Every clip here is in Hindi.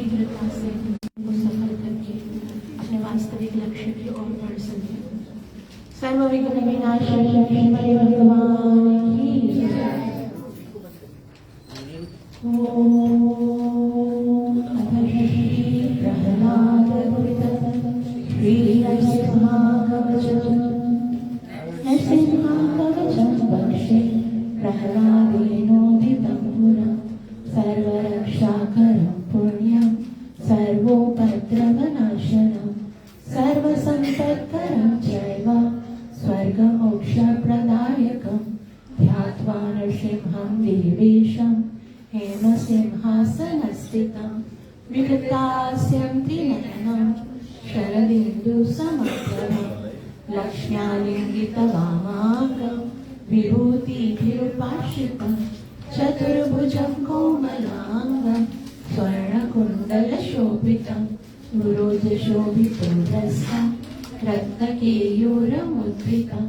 शीघ्रता से वो सफल करके अपने वास्तविक लक्ष्य की ओर बढ़ सके। सर्व विघ्न विनाशक श्री भगवान की ओम प्रहलाद नरसिंहाकवचं वक्षे प्रहलादेनोदितं पुरा सर्वरक्षाकरं पुण्यं सर्वोपद्रवनाशनं सर्वसम्पत्करं चैव स्वर्गमोक्षप्रदायकं ध्यात्वा नृसिंहं देवेशं हेमसिंहासनस्थितं विगतास्यं त्रिनयनं शरदिन्दुसमप्रभं लक्ष्म्यालिङ्गितवामाङ्गं विभूतिभिरुपाश्रितं चतुर्भुजं कोमलाङ्गं स्वर्णकुण्डलशोभितं गुरोजशोभितोरस्तं रत्नकेयूरमुद्रितं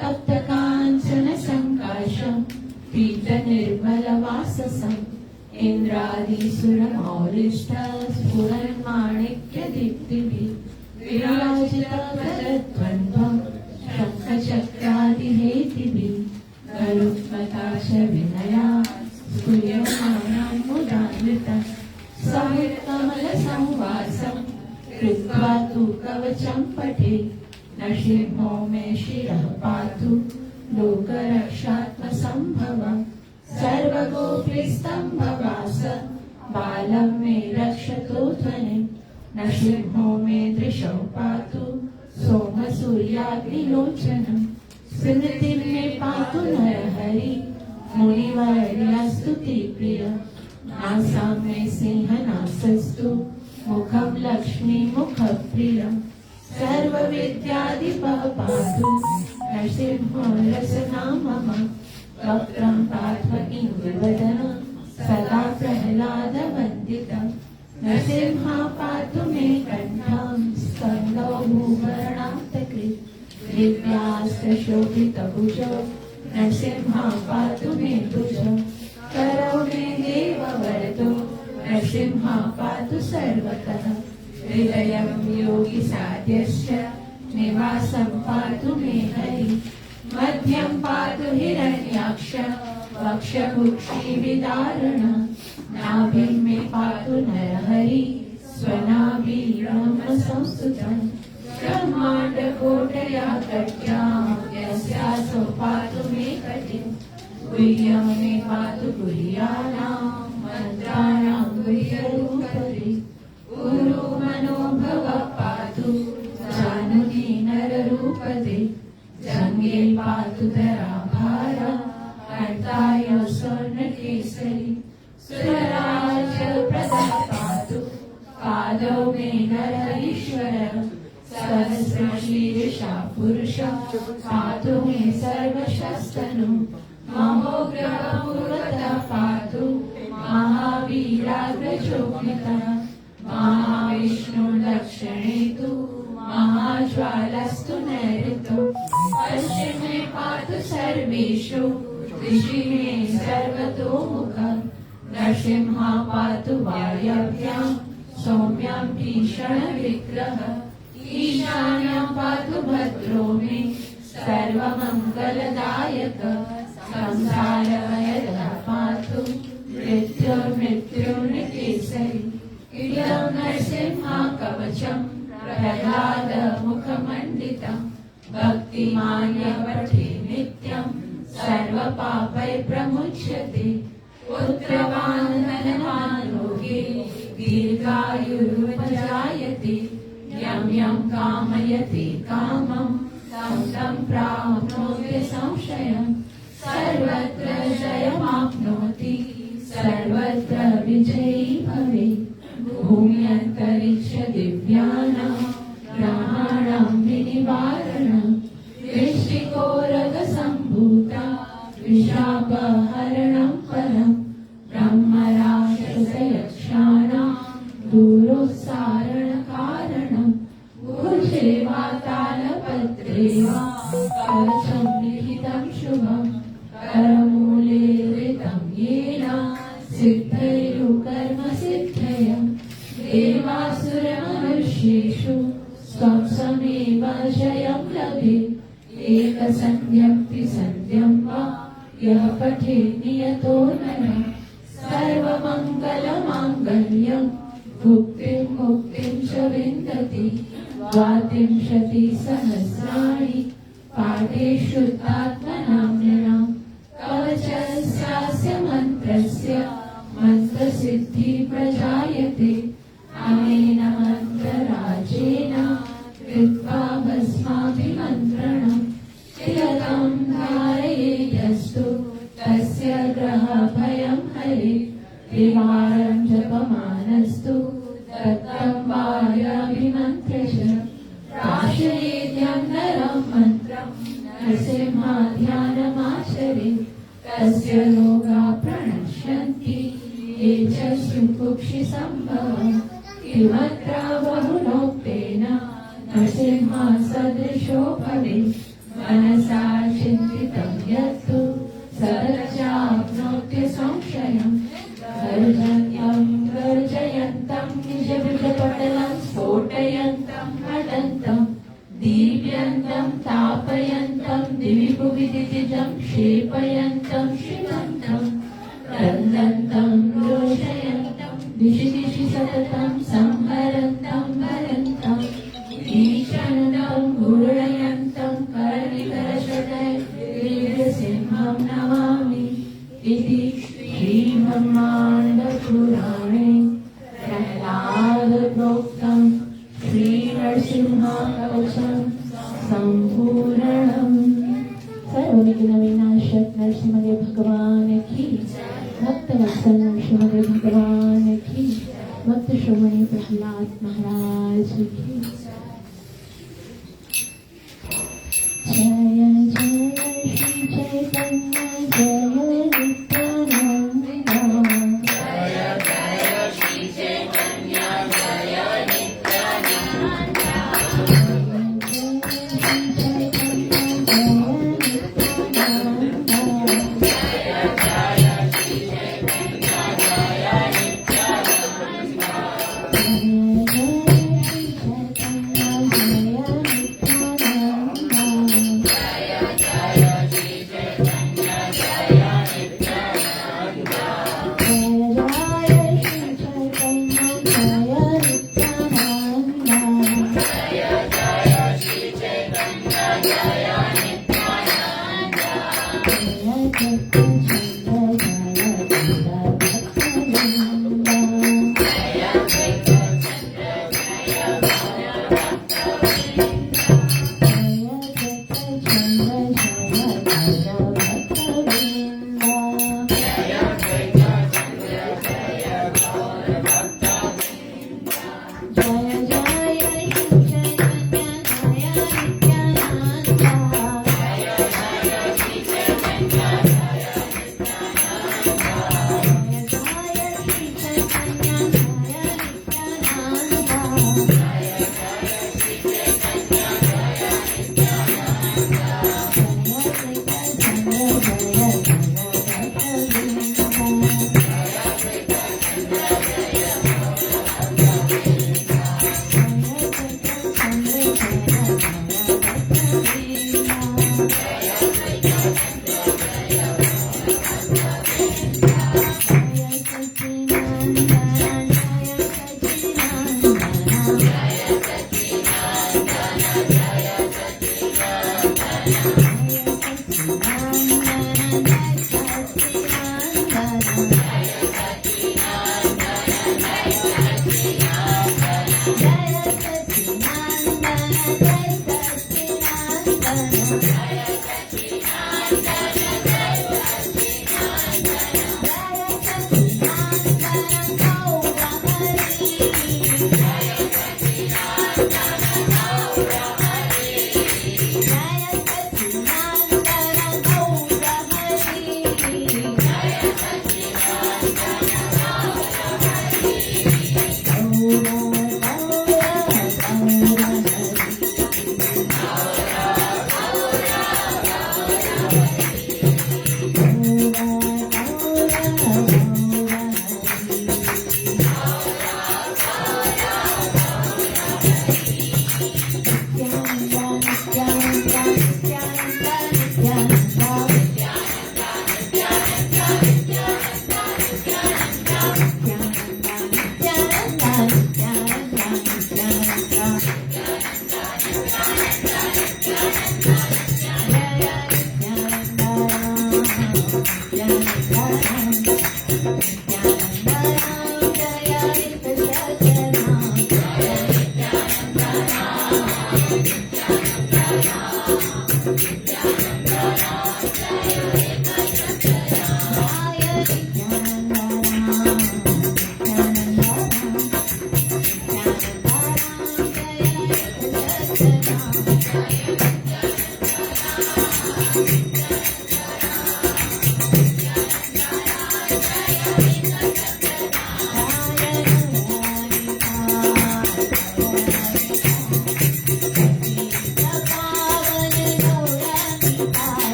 तप्तकाञ्चनसङ्काशं पीतनिर्मलवाससम् इन्द्रादिसुरमौलिष्ठस्फुरन्माणिक्यदीप्तिभिः विराजितकरद्वन्द्वं शङ्खचक्रादिहेतिभिः गरुत्मताश विनया स्तूयमानं मुदान्वितं समुत्कमलसंवासं कृत्वा तु कवचं पठेत् नृसिंहो मे शिरः पातु लोकरक्षात्मसम्भवम् सर्वगोपीस्तम्भवास बालं मे रक्षतु ध्वनिं नृसिंहो मे दृशौ पातु सोमसूर्याग्निलोचनं स्मृतिं मे पातु नरहरि मुनिवर्यस्तुतिप्रिय नासां मे सिंहनासस्तु मुखं लक्ष्मीमुखप्रियं सर्वविद्याधिपः पातु नृसिंहो रसना मम वक्त्रं पात्व इन्दुवदनं सदा प्रह्लादवन्दितं नृसिंहा पातु मे कण्ठं स्कन्दौ भूवर्णान्तकृत् दिव्यास्त्रशोभितभुजौ नृसिंहा पातु मे भुजौ करौ मे देववरदो नृसिंहा पातु सर्वतः हृदयं योगिसाद्यस्य निवासं पातु मे हरि मध्यं पातु हिरण्याक्ष वक्षकुक्षिविदारण नाभिं मे पातु नरहरि स्वनाभिब्रह्मसंस्तुतं ब्रह्माण्डकोटया कट्यां यस्यासो पातु मे कटिं गुह्यं मे पातु गुह्यानां मन्त्राणां गुह्यरूपरि गुरु मनोभव पातु जानुनी नररूपदे जंगे पातु धराभार हर्ताय स्वर्णकेसरी सुरराज प्रदा पातु पादौ मे नरईश्वर सहस्रशीर्षा पुरुष पातु मे सर्वशस्तनु महोग्रः पुरतः पातु महावीराग्रशोभितः महाविष्णुर्दक्षिणे तु महाज्वालस्तु नैऋतो पश्चिमे पातु सर्वेषु दिशि मे सर्वतोमुखं नृसिंहा पातु वायव्यां सौम्यां भीषणविग्रहः ईशान्यां पातु भद्रो मे सर्वमङ्गलदायक संसारभयदः पातु मृत्युर्मृत्युर्निकेसरी इदं नृसिंहा कवचं प्रह्लाद मुखमण्डितं भक्तिमान्य पठे नित्यं सर्वपापै प्रमुच्यते पुत्रवान् धनवान् लोके दीर्घायुरुपजायते यं यं कामयते कामं तं तं प्राप्नोति संशयं सर्वत्र जयमाप्नोति सर्वत्र विजयी भवेत् भूम्यन्तरिक्ष दिव्यानां ग्रहाणां विनिवारणं वृश्चिकोरगसम्भूता विशापहरणं परं ब्रह्मराक्षसयक्षाणां दूरोत्सारणकारणं भुजे वातालपत्रे वा कवचं लिखितं शुभं करमूले धृतं येन सिद्धेयुकर्मसिद्धयं देवासुरमनुष्येषु स्वं समेव जयं लभेत् एकसन्ध्यं त्रिसन्ध्यं वा यः पठेत् नियतो नरः सर्वमङ्गलमाङ्गल्यं भुक्तिं मुक्तिं च विन्दति द्वात्रिंशति सहस्राणि पाठेषु आत्मनां नृणां कवचस्यास्य मन्त्रस्य मन्त्रसिद्धि प्रजायते अनेन मन्त्रराजेन कृत्वा भस्माभिमन्त्रणं तिलकं धारयेयस्तु तस्य ग्रहभयं हरेत् त्रिवारं जपमानस्तु तत्तं वार्याभिमन्त्रश्च प्राशयेद्यं नरं मन्त्रं नरसिंहाध्यानमाचरेत् तस्य रोगाः प्रणश्यन्ति ये च सुकुक्षिसम्भवम् किमत्र बहुलोपेन नरसिंहः सदृशो भवेत् मनसा चिन्तितं यत्तु सदचाप्नोत्य संशयम् गर्जयन्तं निजभुजपटलं स्फोटयन्तं हटन्तं दीप्यन्तं तापयन्तं दिवि भुवि दितिजं क्षेपयन्तं शिवन्तं क्रन्दन्तं रोषयन्तं दिशि दिशि सततं संहरन्तं भरन्तं ईशन्तं गूढयन्तं कर्णिकरषडैर्सिंहं नमामि इति श्रीब्रह्माण्डपुराणे प्रह्लादप्रोक्तं श्रीनरसिंहकवचं सम्पूर्णम्। सर्वविघ्नविनाशक नरसिंहदेव भगवान की, भक्तवत्सल नरसिंहदेव भगवान की, भक्त श्रोमणी प्रहलाद महाराज की। जय जय श्री चैतन्य जय नित्यानंद।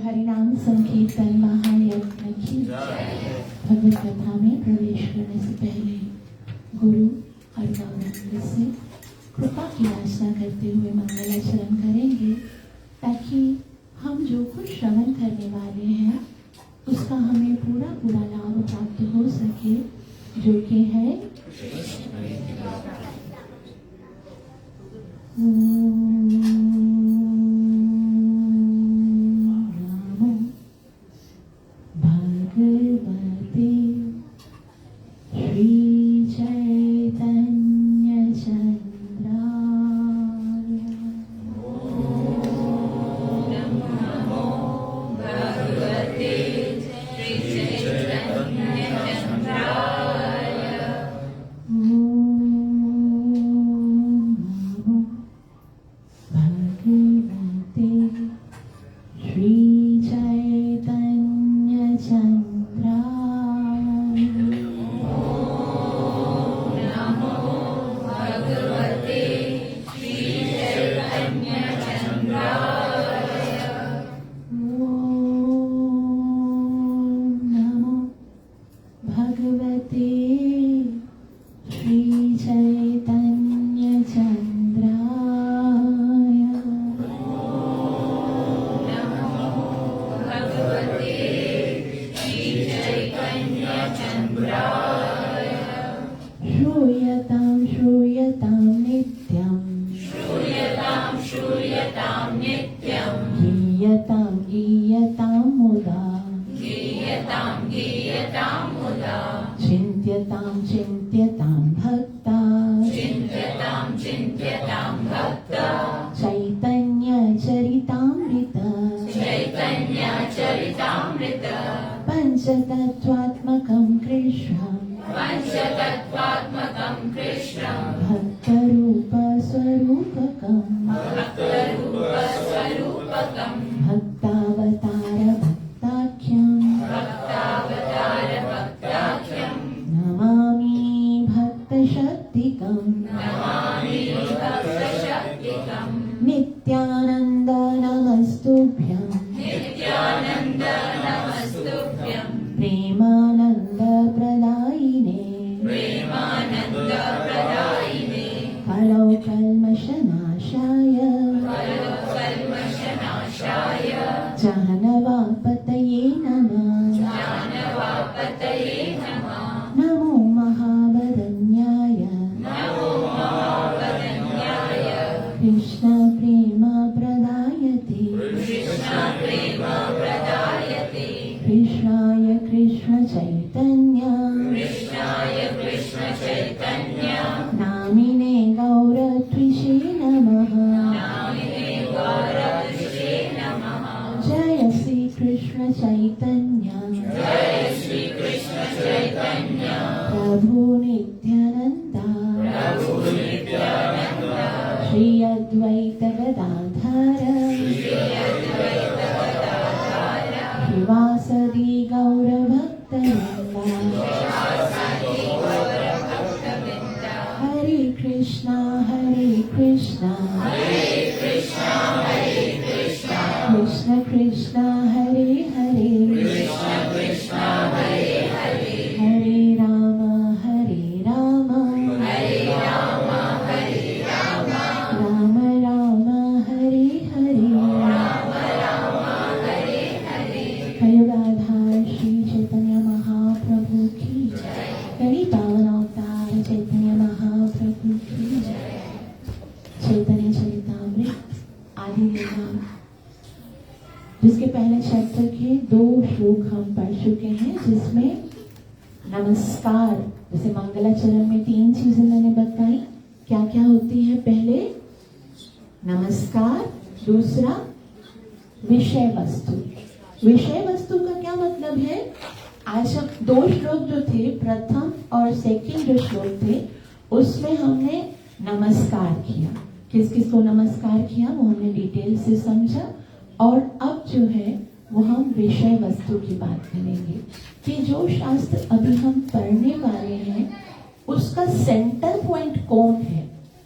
हरिनाम संकीर्तन महायज्ञ की भगवत कथा में प्रवेश करने से पहले गुरु और गौरव से कृपा की याचना करते हुए मंगलाचरण करेंगे, ताकि हम जो कुछ श्रवण करने वाले हैं उसका हमें पूरा पूरा लाभ प्राप्त हो सके, जो कि है पंचतत्त्वात्मकं कृष्णं भक्तरूपस्वरूपकं भक्तावतार भक्ताख्यं नमामि भक्तशक्तिकं नित्यानन्द नमस्तुभ्यं प्रेमानंद प्रदायिने कलौ कल्मषनाशाय जाह्नवापतये नमः नमो महावदन्याय कृष्ण प्रेम प्रदायते कृष्णाय कृष्ण चैतन्य नामिने गौरत्विषे नमः जय श्री कृष्ण चैतन्य प्रभु नित्यानंदा श्री अद्वैत गदाधर श्रीवासदि गौरभक्तवृन्दा हरे कृष्णा कृष्ण कृष्ण हरे हरे हरे राम चैप्टर के 2 श्लोक हम पढ़ चुके हैं, जिसमें नमस्कार, जैसे मंगलाचरण में 3 चीजें मैंने बताई, क्या क्या होती है। पहले नमस्कार, दूसरा विषय वस्तु। विषय वस्तु का क्या मतलब है? आज हम 2 श्लोक जो थे, प्रथम और सेकंड जो श्लोक थे, उसमें हमने नमस्कार किया। किस किस को नमस्कार किया वो हमने डिटेल से समझा। और अब जो है वो हम विषय वस्तु की बात करेंगे कि जो शास्त्र अभी हम पढ़ने वाले हैं उसका सेंटर पॉइंट कौन है,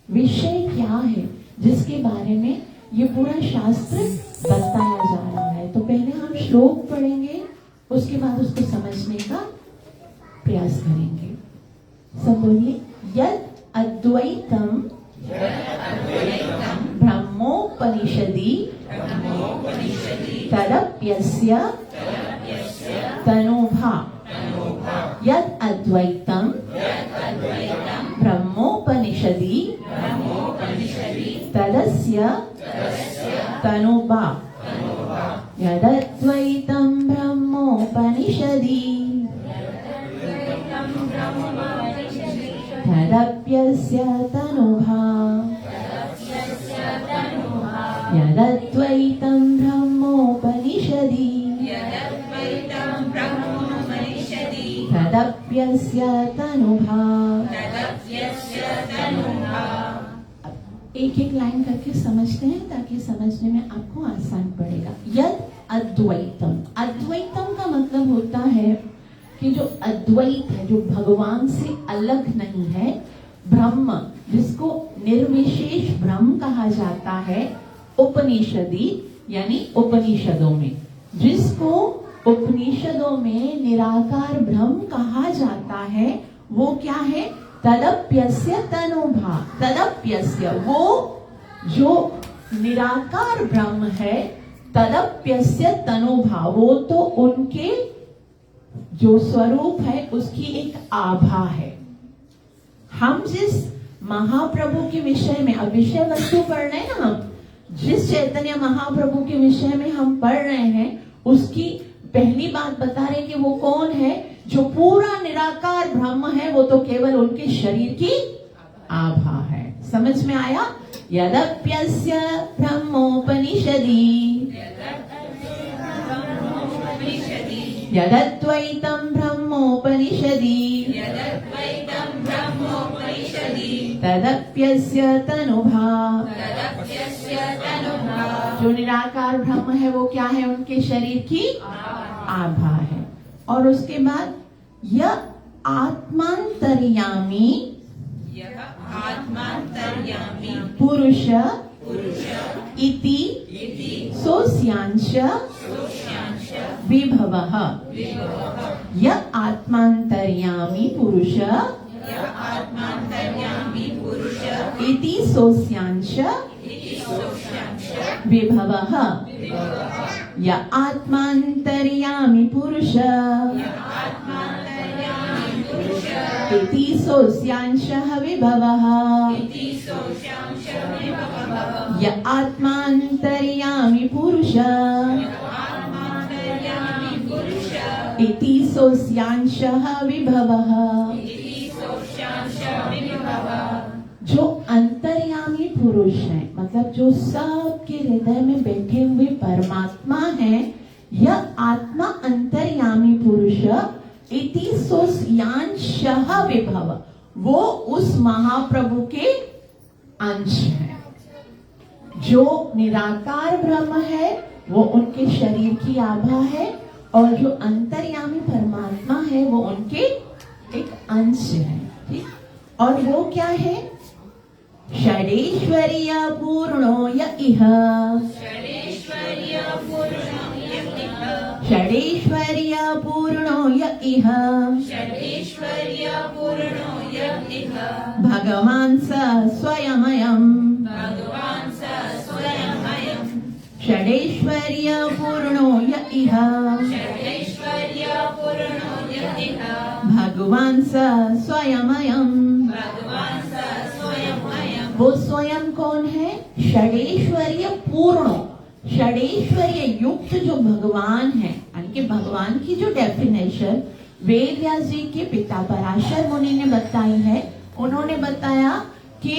विषय क्या है, जिसके बारे में ये पूरा शास्त्र बताया जा रहा है। तो पहले हम श्लोक पढ़ेंगे, उसके बाद उसको समझने का प्रयास करेंगे। सब बोलिए, यद अद्वैतम ब्रह्मोपनिषदि तदप्यस्य तनोभा। यद अद्वैतम ब्रह्मोपनिषदि तदस्य तनोभा। यदद्वैतं ब्रह्मोपनिषदि तदप्यस्य तनोभा। यदद्वैतं ब्रह्मोपनिषदि तदप्यस्य तनोभा। एक एक लाइन करके समझते हैं ताकि समझने में आपको आसान पड़ेगा। यद अद्वैतम, अद्वैतम का मतलब होता है कि जो अद्वैत है, जो भगवान से अलग नहीं है, ब्रह्म, जिसको निर्विशेष ब्रह्म कहा जाता है, उपनिषदि यानी उपनिषदों में, जिसको उपनिषदों में निराकार ब्रह्म कहा जाता है, वो क्या है? तदप्यस्य तनोभा। तदप्यस्य, वो जो निराकार ब्रह्म है, तदप्यस्य तनोभा, वो तो उनके जो स्वरूप है उसकी एक आभा है। हम जिस महाप्रभु के विषय में, अब विषय वस्तु पढ़ रहे हैं ना, हम जिस चैतन्य महाप्रभु के विषय में हम पढ़ रहे हैं, उसकी पहली बात बता रहे कि वो कौन है? जो पूरा निराकार ब्रह्म है, वो तो केवल उनके शरीर की आभा है। समझ में आया? यदप्यस्य ब्रह्मोपनिषदि यदद्वैतं ब्रह्मोपनिषदि तदप्यस्य तनोभा। जो निराकार ब्रह्म है वो क्या है? उनके शरीर की आभा है। और उसके बाद यह आत्मांतर्यामी पुरुष इति सोस्यांश विभवः। यह आत्मांतर्यामी पुरुष इति सोस्यांश विभवः। यह आत्मांतर्यामी पुरुष इति सोस्यांशः विभवः। यह आत्मांतर्यामी पुरुष इति सोस्यांशः विभवः। जो अंतर्यामी पुरुष है, मतलब जो सबके हृदय में बैठे हुए परमात्मा है, यह आत्मा अंतर्यामी पुरुष इति सोस्यांशः विभव, वो उस महाप्रभु के अंश है। जो निराकार ब्रह्म है वो उनके शरीर की आभा है, और जो अंतर्यामी परमात्मा है वो उनके एक अंश है। ठीक? और वो क्या है? षडेश्वर्य पूर्णो य इह। षडेश्वर्य पूर्णो य इह। भगवान् स स्वयमयम्। षडेश्वर्य पूर्णो य इह। भगवान् स स्वयमयम्। वो स्वयं कौन है? षडेश्वर्य पूर्णो। षडेश्वरीय युक्त जो भगवान है, यानी कि भगवान की जो डेफिनेशन वेद व्यास जी के पिता पराशर मुनि ने बताई है, उन्होंने बताया कि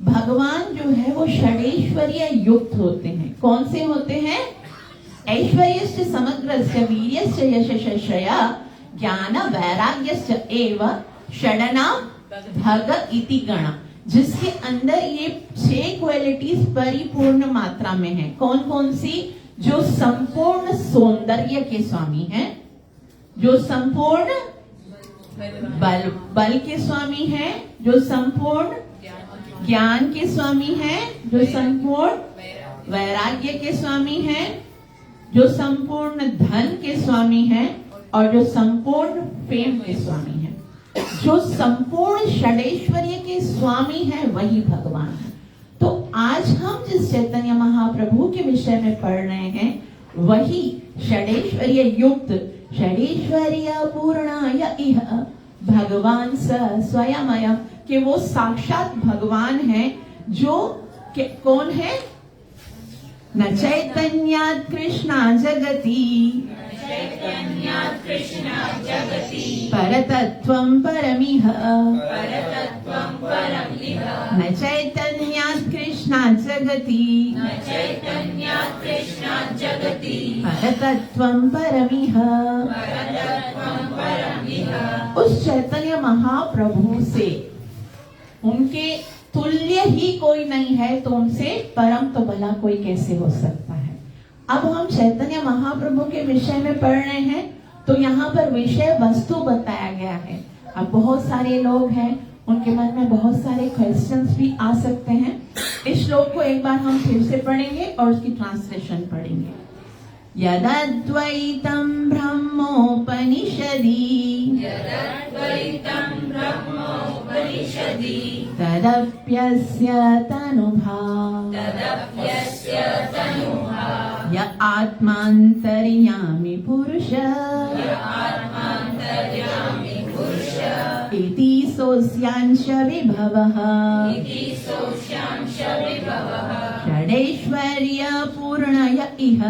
भगवान जो है वो षडेश्वरीय युक्त होते हैं। कौन से होते हैं? ऐश्वर्यस्य समग्रस्य वीर्यस्य यशस्यया ज्ञान वैराग्यस्य एव षडना भग इति गण, जिसके अंदर ये 6 क्वालिटीज परिपूर्ण मात्रा में है। कौन कौन सी? जो संपूर्ण सौंदर्य के स्वामी हैं, जो संपूर्ण बल के स्वामी हैं, जो संपूर्ण ज्ञान के स्वामी हैं, जो संपूर्ण वैराग्य के स्वामी हैं, जो संपूर्ण धन के स्वामी हैं और जो संपूर्ण फेम के स्वामी हैं। जो संपूर्ण षडेश्वर्य के स्वामी हैं वही भगवान है। तो आज हम जिस चैतन्य महाप्रभु के विषय में पढ़ रहे हैं वही षडेश्वर्य युक्त षडेश्वर्य पूर्णाय इह भगवान स स्वयं, कि वो साक्षात भगवान है। जो कौन है? न चैतन्यात् कृष्णा जगति परतत्त्वं परमिह, न चैतन्यात् कृष्णा जगति परतत्त्वं परमिह। उस चैतन्य महाप्रभु से उनके तुल्य ही कोई नहीं है, तो उनसे परम तो भला कोई कैसे हो सकता है। अब हम चैतन्य महाप्रभु के विषय में पढ़ रहे हैं, तो यहाँ पर विषय वस्तु बताया गया है। अब बहुत सारे लोग हैं, उनके मन में बहुत सारे क्वेश्चंस भी आ सकते हैं। इस श्लोक को एक बार हम फिर से पढ़ेंगे और उसकी ट्रांसलेशन पढ़ेंगे। यदद्वैतं ब्रह्मोपनिषदि तदप्यस्य तनुभा य आत्मान्तर्यामि पुरुष इति सोऽस्यांश विभवः षडेश्वर्य पूर्णय इह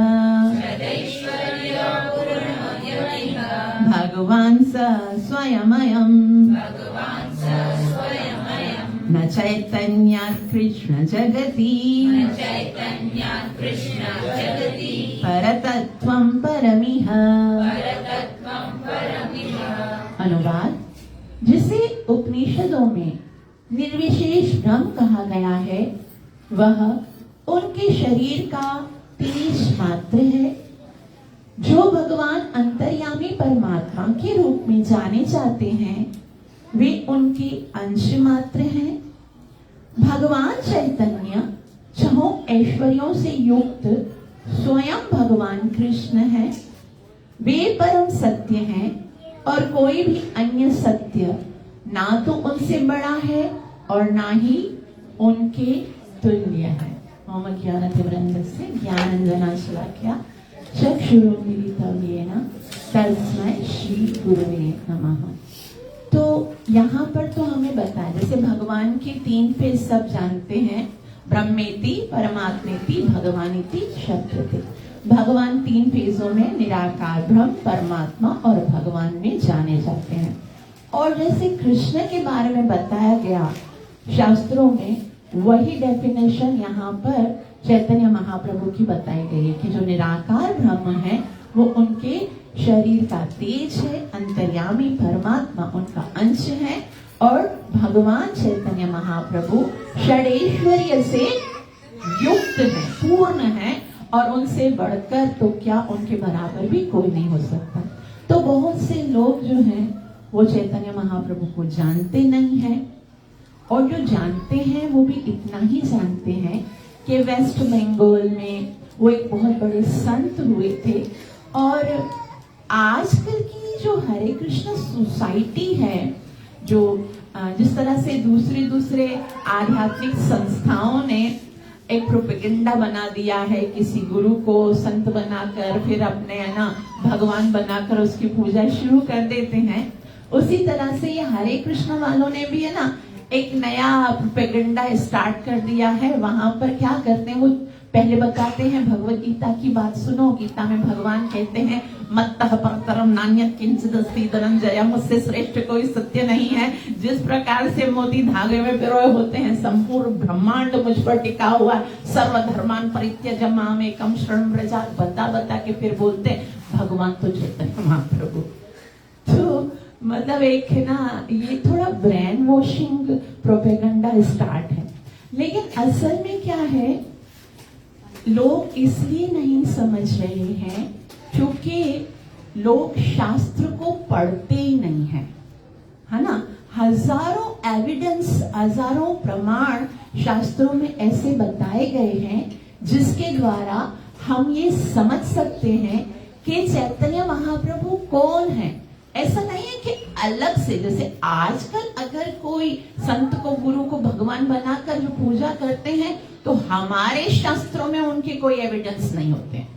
भगवान् स स्वयमयम् न चैतन्यात् कृष्ण जगति परतत्त्वं परमिह। अनुवाद: जिसे उपनिषदों में निर्विशेष ब्रह्म कहा गया है, वह उनके शरीर का तेज मात्र है। जो भगवान अंतर्यामी परमात्मा के रूप में जाने जाते हैं, वे उनके अंश मात्र हैं। भगवान चैतन्य छहों ऐश्वर्यों से युक्त स्वयं भगवान कृष्ण है। वे परम सत्य हैं और कोई भी अन्य सत्य ना तो उनसे बड़ा है और ना ही उनके तुल्य है। ओम ज्ञानतिमिरन्धस्य ज्ञानाञ्जनशलाकया चक्षुरुन्मीलितं येन तस्मै श्री गुरुवे नमः। तो यहाँ पर तो हमें बताया, जैसे भगवान के 3 फेज सब जानते हैं, ब्रह्मेति, परमात्मेति, भगवानिति, शब्दति। भगवान 3 फेजों में निराकार ब्रह्म, परमात्मा और भगवान में जाने जाते हैं। और जैसे कृष्ण के बारे में बताया गया शास्त्रों में, वही डेफिनेशन यहाँ पर चैतन्य महाप्रभु की बताई गई है कि जो निराकार ब्रह्म है वो उनके शरीर का तेज है, अंतर्यामी परमात्मा उनका अंश है और भगवान चैतन्य महाप्रभु षडेश्वर्य से युक्त है, पूर्ण है और उनसे बढ़कर तो क्या उनके बराबर भी कोई नहीं हो सकता। तो बहुत से लोग जो हैं वो चैतन्य महाप्रभु को जानते नहीं हैं, और जो जानते हैं वो भी इतना ही जानते हैं कि वेस्ट बंगाल में वो एक बहुत बड़े संत हुए थे। और आजकल की जो हरे कृष्ण सोसाइटी है, जो जिस तरह से दूसरे आध्यात्मिक संस्थाओं ने एक प्रोपेगेंडा बना दिया है, किसी गुरु को संत बनाकर फिर अपने है ना भगवान बनाकर उसकी पूजा शुरू कर देते हैं, उसी तरह से ये हरे कृष्ण वालों ने भी है ना एक नया प्रोपेगेंडा स्टार्ट कर दिया है। वहां पर क्या करते हैं, वो पहले बताते हैं भगवत गीता की बात सुनो। गीता में भगवान कहते हैं मत्तः परतरम नान्यत् किंचिदस्ति धनंजय, मुझसे श्रेष्ठ कोई सत्य नहीं है। जिस प्रकार से मोती धागे में पिरोए होते हैं, संपूर्ण ब्रह्मांड मुझ पर टिका हुआ है। सर्वधर्मान परित्यज्य माम एकम शरणं व्रज, बता बता के फिर बोलते हैं भगवान तो चैतन्य महाप्रभु। तो मतलब एक ना ये थोड़ा ब्रेन वॉशिंग प्रोपेगेंडा स्टार्ट है। लेकिन असल में क्या है, लोग इसलिए नहीं समझ रहे हैं क्योंकि लोग शास्त्र को पढ़ते ही नहीं है, है ना। हजारों एविडेंस, हजारों प्रमाण शास्त्रों में ऐसे बताए गए हैं जिसके द्वारा हम ये समझ सकते हैं कि चैतन्य महाप्रभु कौन है। ऐसा नहीं है कि अलग से, जैसे आजकल अगर कोई संत को, गुरु को भगवान बनाकर जो पूजा करते हैं तो हमारे शास्त्रों में उनके कोई एविडेंस नहीं होते हैं।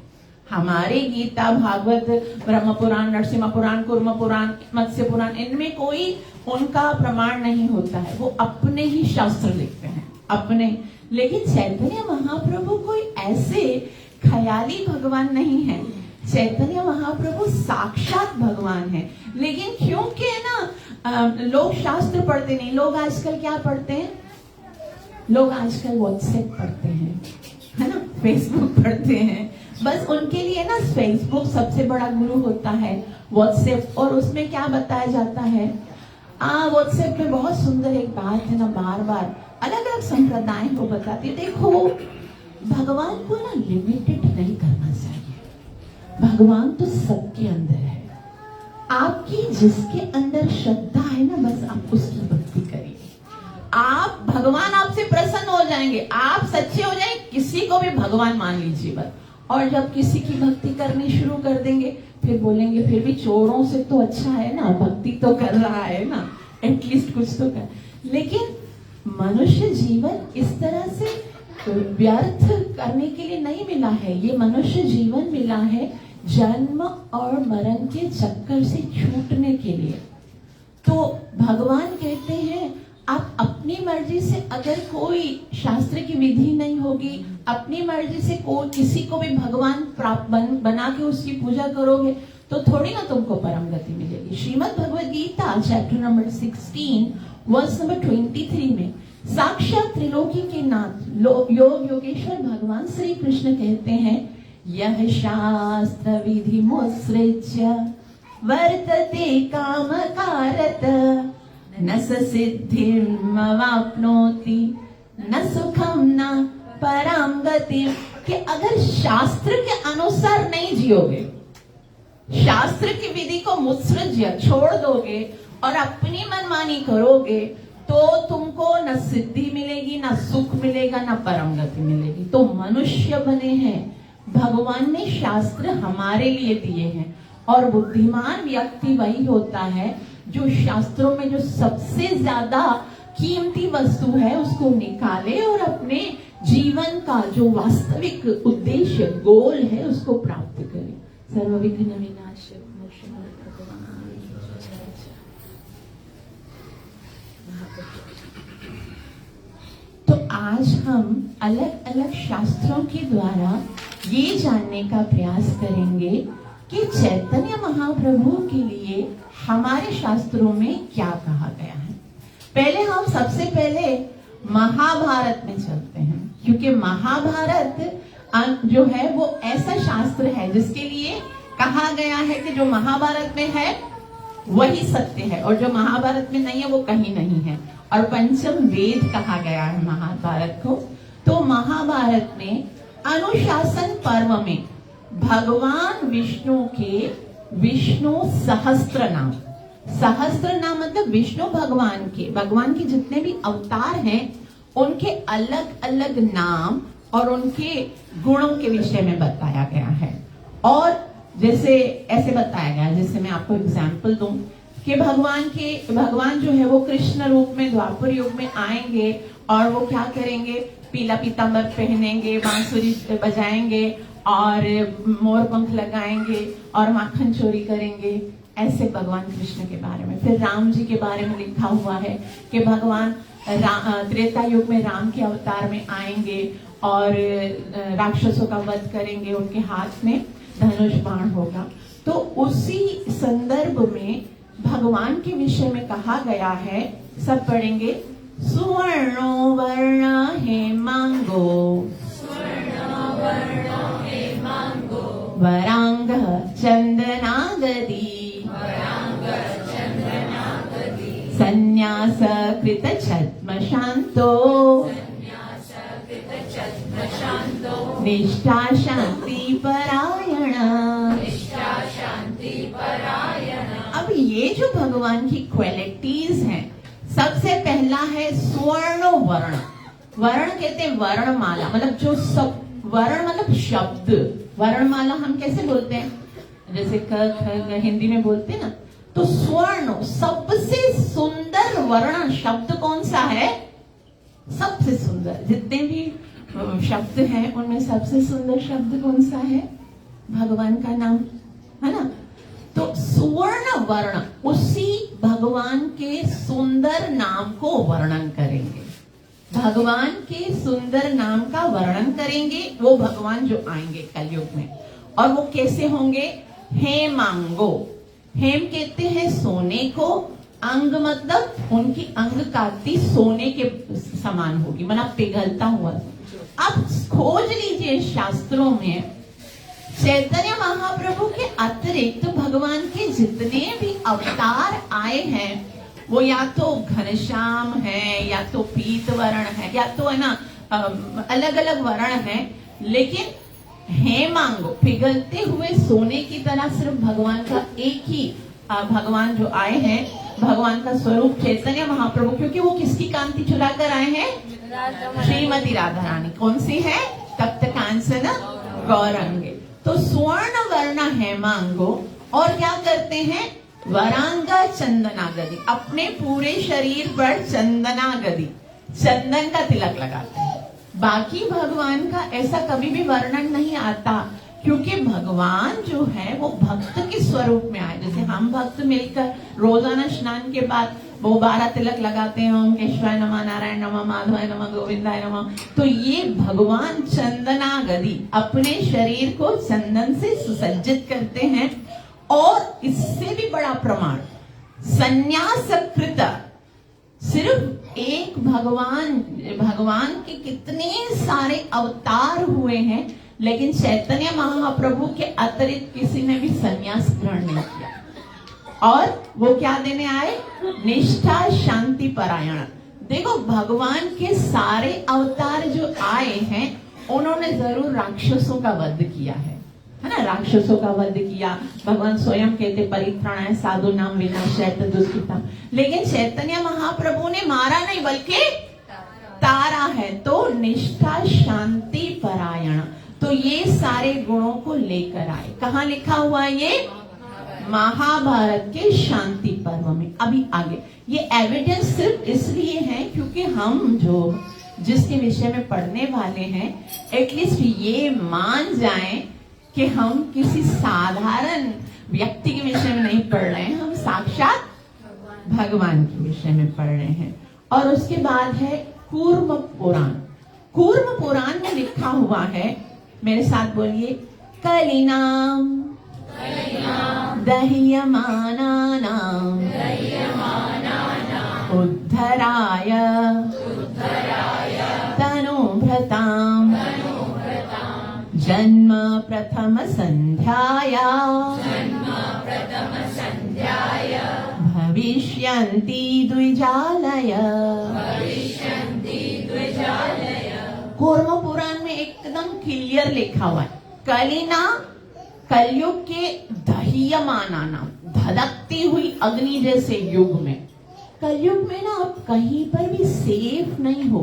हमारे गीता, भागवत, ब्रह्म पुराण, नरसिम्हा पुराण, कूर्म पुराण, मत्स्य पुराण, इनमें कोई उनका प्रमाण नहीं होता है। वो अपने ही शास्त्र लिखते हैं अपने। लेकिन चैतन्य महाप्रभु कोई ऐसे ख्याली भगवान नहीं है। चैतन्य महाप्रभु साक्षात भगवान है। लेकिन क्योंकि ना लोग शास्त्र पढ़ते नहीं। लोग आजकल क्या पढ़ते हैं? लोग आजकल व्हाट्सएप पढ़ते हैं, है ना, फेसबुक पढ़ते हैं। बस उनके लिए ना फेसबुक सबसे बड़ा गुरु होता है, व्हाट्सएप। और उसमें क्या बताया जाता है? व्हाट्सएप में बहुत सुंदर एक बात है ना, बार बार अलग अलग संप्रदाय को बताती है। देखो, भगवान को ना लिमिटेड नहीं करना चाहिए। भगवान तो सबके अंदर है। आपकी जिसके अंदर श्रद्धा है ना, बस आप उसकी भक्ति करिए। आप, भगवान आपसे प्रसन्न हो जाएंगे। आप सच्चे हो जाएंगे, किसी को भी भगवान मान लीजिए बस। और जब किसी की भक्ति करनी शुरू कर देंगे, फिर बोलेंगे फिर भी चोरों से तो अच्छा है ना, भक्ति तो कर रहा है ना, एटलीस्ट कुछ तो कर। लेकिन मनुष्य जीवन इस तरह से व्यर्थ करने के लिए नहीं मिला है। ये मनुष्य जीवन मिला है जन्म और मरण के चक्कर से छूटने के लिए। तो भगवान कहते हैं आप अपनी मर्जी से, अगर कोई शास्त्र की विधि नहीं होगी, अपनी मर्जी से कोई किसी को भी भगवान प्राप्त बना के उसकी पूजा करोगे तो थोड़ी ना तुमको परम गति मिलेगी। Shrimad Bhagavad Gita chapter number 16 verse number 23 में साक्षात त्रिलोकी के नाथ योग योगेश्वर भगवान श्री कृष्ण कहते हैं, यह शास्त्र विधि मुत्सृज्य वर्तते काम कारत न सिद्धिम वाप्नोति न सुखम न पराम गति। कि अगर शास्त्र के अनुसार नहीं जियोगे, शास्त्र की विधि को मुत्सृज्य छोड़ दोगे और अपनी मनमानी करोगे, तो तुमको न सिद्धि मिलेगी, न सुख मिलेगा, न परम गति मिलेगी। तो मनुष्य बने हैं, भगवान ने शास्त्र हमारे लिए दिए हैं। और बुद्धिमान व्यक्ति वही होता है जो शास्त्रों में जो सबसे ज्यादा कीमती वस्तु है उसको निकाले और अपने जीवन का जो वास्तविक उद्देश्य, गोल है, उसको प्राप्त करे। सर्व विघ्न विनाशक भगवान। तो आज हम अलग अलग शास्त्रों के द्वारा ये जानने का प्रयास करेंगे कि चैतन्य महाप्रभु के लिए हमारे शास्त्रों में क्या कहा गया है। पहले हम सबसे पहले महाभारत में चलते हैं, क्योंकि महाभारत जो है वो ऐसा शास्त्र है जिसके लिए कहा गया है कि जो महाभारत में है वही सत्य है और जो महाभारत में नहीं है वो कहीं नहीं है। और पंचम वेद कहा गया है महाभारत को। तो महाभारत में अनुशासन पर्व में भगवान विष्णु के विष्णु सहस्त्र नाम मतलब विष्णु भगवान के जितने भी अवतार हैं उनके अलग अलग नाम और उनके गुणों के विषय में बताया गया है। और जैसे ऐसे बताया गया, जैसे मैं आपको एग्जाम्पल दूं कि भगवान जो है वो कृष्ण रूप में द्वापर युग में आएंगे और वो क्या करेंगे, पीला पीतांबर पहनेंगे, बांसुरी बजाएंगे और मोर पंख लगाएंगे और माखन चोरी करेंगे। ऐसे भगवान कृष्ण के बारे में। फिर राम जी के बारे में लिखा हुआ है कि भगवान त्रेता युग में राम के अवतार में आएंगे और राक्षसों का वध करेंगे, उनके हाथ में धनुष बाण होगा। तो उसी संदर्भ में भगवान के विषय में कहा गया है, सब पढ़ेंगे। सुवर्णो वर्ण हेमांगो, वरांग चंदनागदी, संन्यास कृत छद्म शांतो, निष्ठा शांति परायण। अब ये जो भगवान की क्वालिटीज हैं, सबसे पहला है स्वर्ण वर्ण। वर्ण कहते हैं वर्णमाला, मतलब जो सब वर्ण मतलब शब्द। वर्णमाला हम कैसे बोलते हैं, जैसे क ख हिंदी में बोलते हैं ना, तो स्वर्ण सबसे सुंदर वर्ण शब्द कौन सा है? सबसे सुंदर जितने भी शब्द हैं उनमें सबसे सुंदर शब्द कौन सा है? भगवान का नाम, है ना। तो सुवर्ण वर्ण, उसी भगवान के सुंदर नाम को वर्णन करेंगे। भगवान के सुंदर नाम का वर्णन करेंगे वो भगवान जो आएंगे कलयुग में। और वो कैसे होंगे? हेमांगो, हेम कहते हैं सोने को, अंग मतलब उनकी अंग कांति सोने के समान होगी, मतलब पिघलता हुआ। अब खोज लीजिए शास्त्रों में, चैतन्य महाप्रभु के अतिरिक्त भगवान के जितने भी अवतार आए हैं वो या तो घनश्याम है, या तो पीत वर्ण है, या तो है ना अलग अलग वर्ण है, लेकिन हेमांगो पिघलते हुए सोने की तरह सिर्फ भगवान का एक ही भगवान जो आए हैं, भगवान का स्वरूप चैतन्य महाप्रभु, क्योंकि वो किसकी कांति चुरा कर आए हैं? श्रीमती राधा रानी। कौन सी है? तप्त कांचन गौरांगे। तो स्वर्ण वर्ण हेमांगो, और क्या करते हैं? वरांगा चंदनागदी, अपने पूरे शरीर पर चंदनागदी, चंदन का तिलक लगाते हैं। बाकी भगवान का ऐसा कभी भी वर्णन नहीं आता, क्योंकि भगवान जो है वो भक्त के स्वरूप में आए। जैसे हम भक्त मिलकर रोजाना स्नान के बाद वो 12 तिलक लगाते हैं, ओम केशवाय नमः, नारायण नमः, माधवाय नमः, गोविंदाय नमः। तो ये भगवान चंदनागदी अपने शरीर को चंदन से सुसज्जित करते हैं। और इससे भी बड़ा प्रमाण, संन्यास कृत, सिर्फ एक भगवान के कितने सारे अवतार हुए हैं, लेकिन चैतन्य महाप्रभु के अतिरिक्त किसी ने भी संन्यास ग्रहण नहीं किया। और वो क्या देने आए? निष्ठा शांति परायण। देखो भगवान के सारे अवतार जो आए हैं उन्होंने जरूर राक्षसों का वध किया है ना, राक्षसों का वध किया। भगवान स्वयं कहते परित्राणाय साधु नाम विनाशाय दुष्कृतम, लेकिन चैतन्य महाप्रभु ने मारा नहीं बल्कि तारा है। तो निष्ठा शांति परायण, तो ये सारे गुणों को लेकर आए। कहाँ लिखा हुआ ये? महाभारत के शांति पर्व में। अभी आगे ये एविडेंस सिर्फ इसलिए है क्योंकि हम जो जिसके विषय में पढ़ने वाले हैं एटलीस्ट ये मान जाएं कि हम किसी साधारण व्यक्ति के विषय में नहीं पढ़ रहे हैं, हम साक्षात भगवान के विषय में पढ़ रहे हैं। और उसके बाद है कूर्म पुराण। कूर्म पुराण में लिखा हुआ है, मेरे साथ बोलिए, कलिनाम दह्यमानानाम उद्धराय तनुभृताम जन्म प्रथम संध्याया भविष्यन्ति द्विजालय। कूर्म पुराण में एकदम क्लियर लिखा हुआ है, कलिना कलयुग के दह्यमाना नाम, धधकती हुई अग्नि जैसे युग में। कलयुग में ना आप कहीं पर भी सेफ नहीं हो,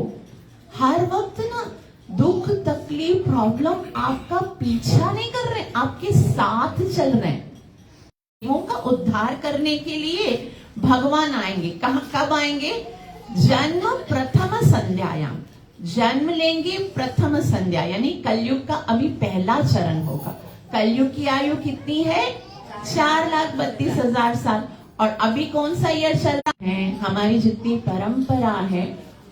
हर वक्त ना दुख तकलीफ प्रॉब्लम आपका पीछा नहीं कर रहे, आपके साथ चल रहे हैं। लोगों का उद्धार करने के लिए भगवान आएंगे। कब आएंगे? जन्म प्रथम संध्यायाम, जन्म लेंगे प्रथम संध्या, यानी कलयुग का अभी पहला चरण होगा। कलयुग की आयु कितनी है? 4,32,000 साल। और अभी कौन सा ईयर चल रहा है? हमारी जितनी परंपरा है,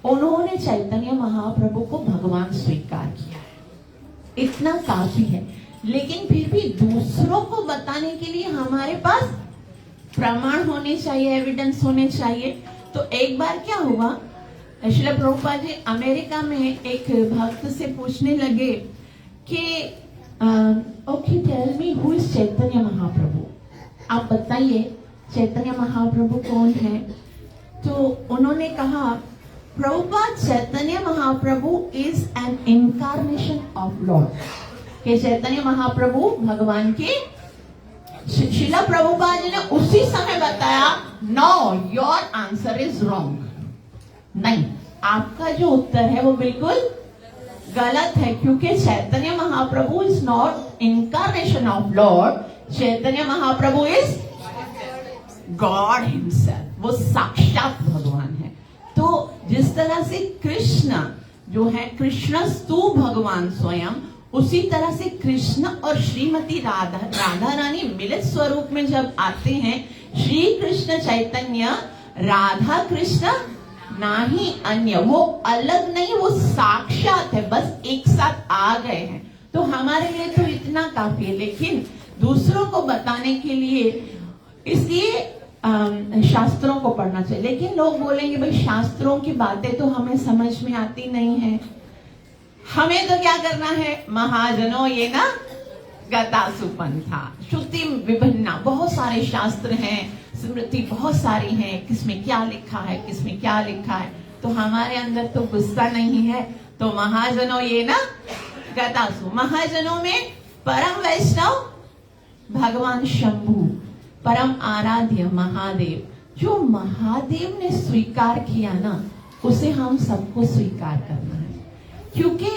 उन्होंने चैतन्य महाप्रभु को भगवान स्वीकार किया है, इतना काफी है। लेकिन फिर भी दूसरों को बताने के लिए हमारे पास प्रमाण होने चाहिए, एविडेंस होने चाहिए। तो एक बार क्या हुआ, श्रील प्रभुपाद जी अमेरिका में एक भक्त से पूछने लगे कि okay tell me who is Chaitanya Mahaprabhu, आप बताइए चैतन्य महाप्रभु कौन है। तो उन्होंने कहा Prabhupada Chaitanya Mahaprabhu is an incarnation of lord, कि चैतन्य महाप्रभु भगवान के। श्रील प्रभुपाद जी ने उसी समय बताया know your answer is wrong, नहीं आपका जो उत्तर है वो बिल्कुल गलत है, क्योंकि Chaitanya Mahaprabhu is not incarnation of lord, Chaitanya Mahaprabhu is god himself, वो साक्षात भगवान है। तो जिस तरह से कृष्ण जो है कृष्णस्तु भगवान स्वयं, उसी तरह से कृष्ण और श्रीमती राधा रानी मिलित स्वरूप में जब आते हैं, श्री कृष्ण चैतन्य राधा कृष्ण ना ही अन्य, वो अलग नहीं, वो साक्षात है, बस एक साथ आ गए हैं। तो हमारे लिए तो इतना काफी है। लेकिन दूसरों को बताने के लिए इसलिए शास्त्रों को पढ़ना चाहिए। लेकिन लोग बोलेंगे भाई शास्त्रों की बातें तो हमें समझ में आती नहीं है, हमें तो क्या करना है, महाजनों ये ना गतासु पंथा श्रुति विभिन्ना, बहुत सारे शास्त्र हैं, स्मृति बहुत सारी है, किसमें क्या लिखा है, किसमें क्या लिखा है। तो हमारे अंदर तो गुस्सा नहीं है, तो महाजनों ये ना गतासु, महाजनों में परम वैष्णव भगवान शंभु, परम आराध्य महादेव, जो महादेव ने स्वीकार किया ना, उसे हम सबको स्वीकार करना है। क्योंकि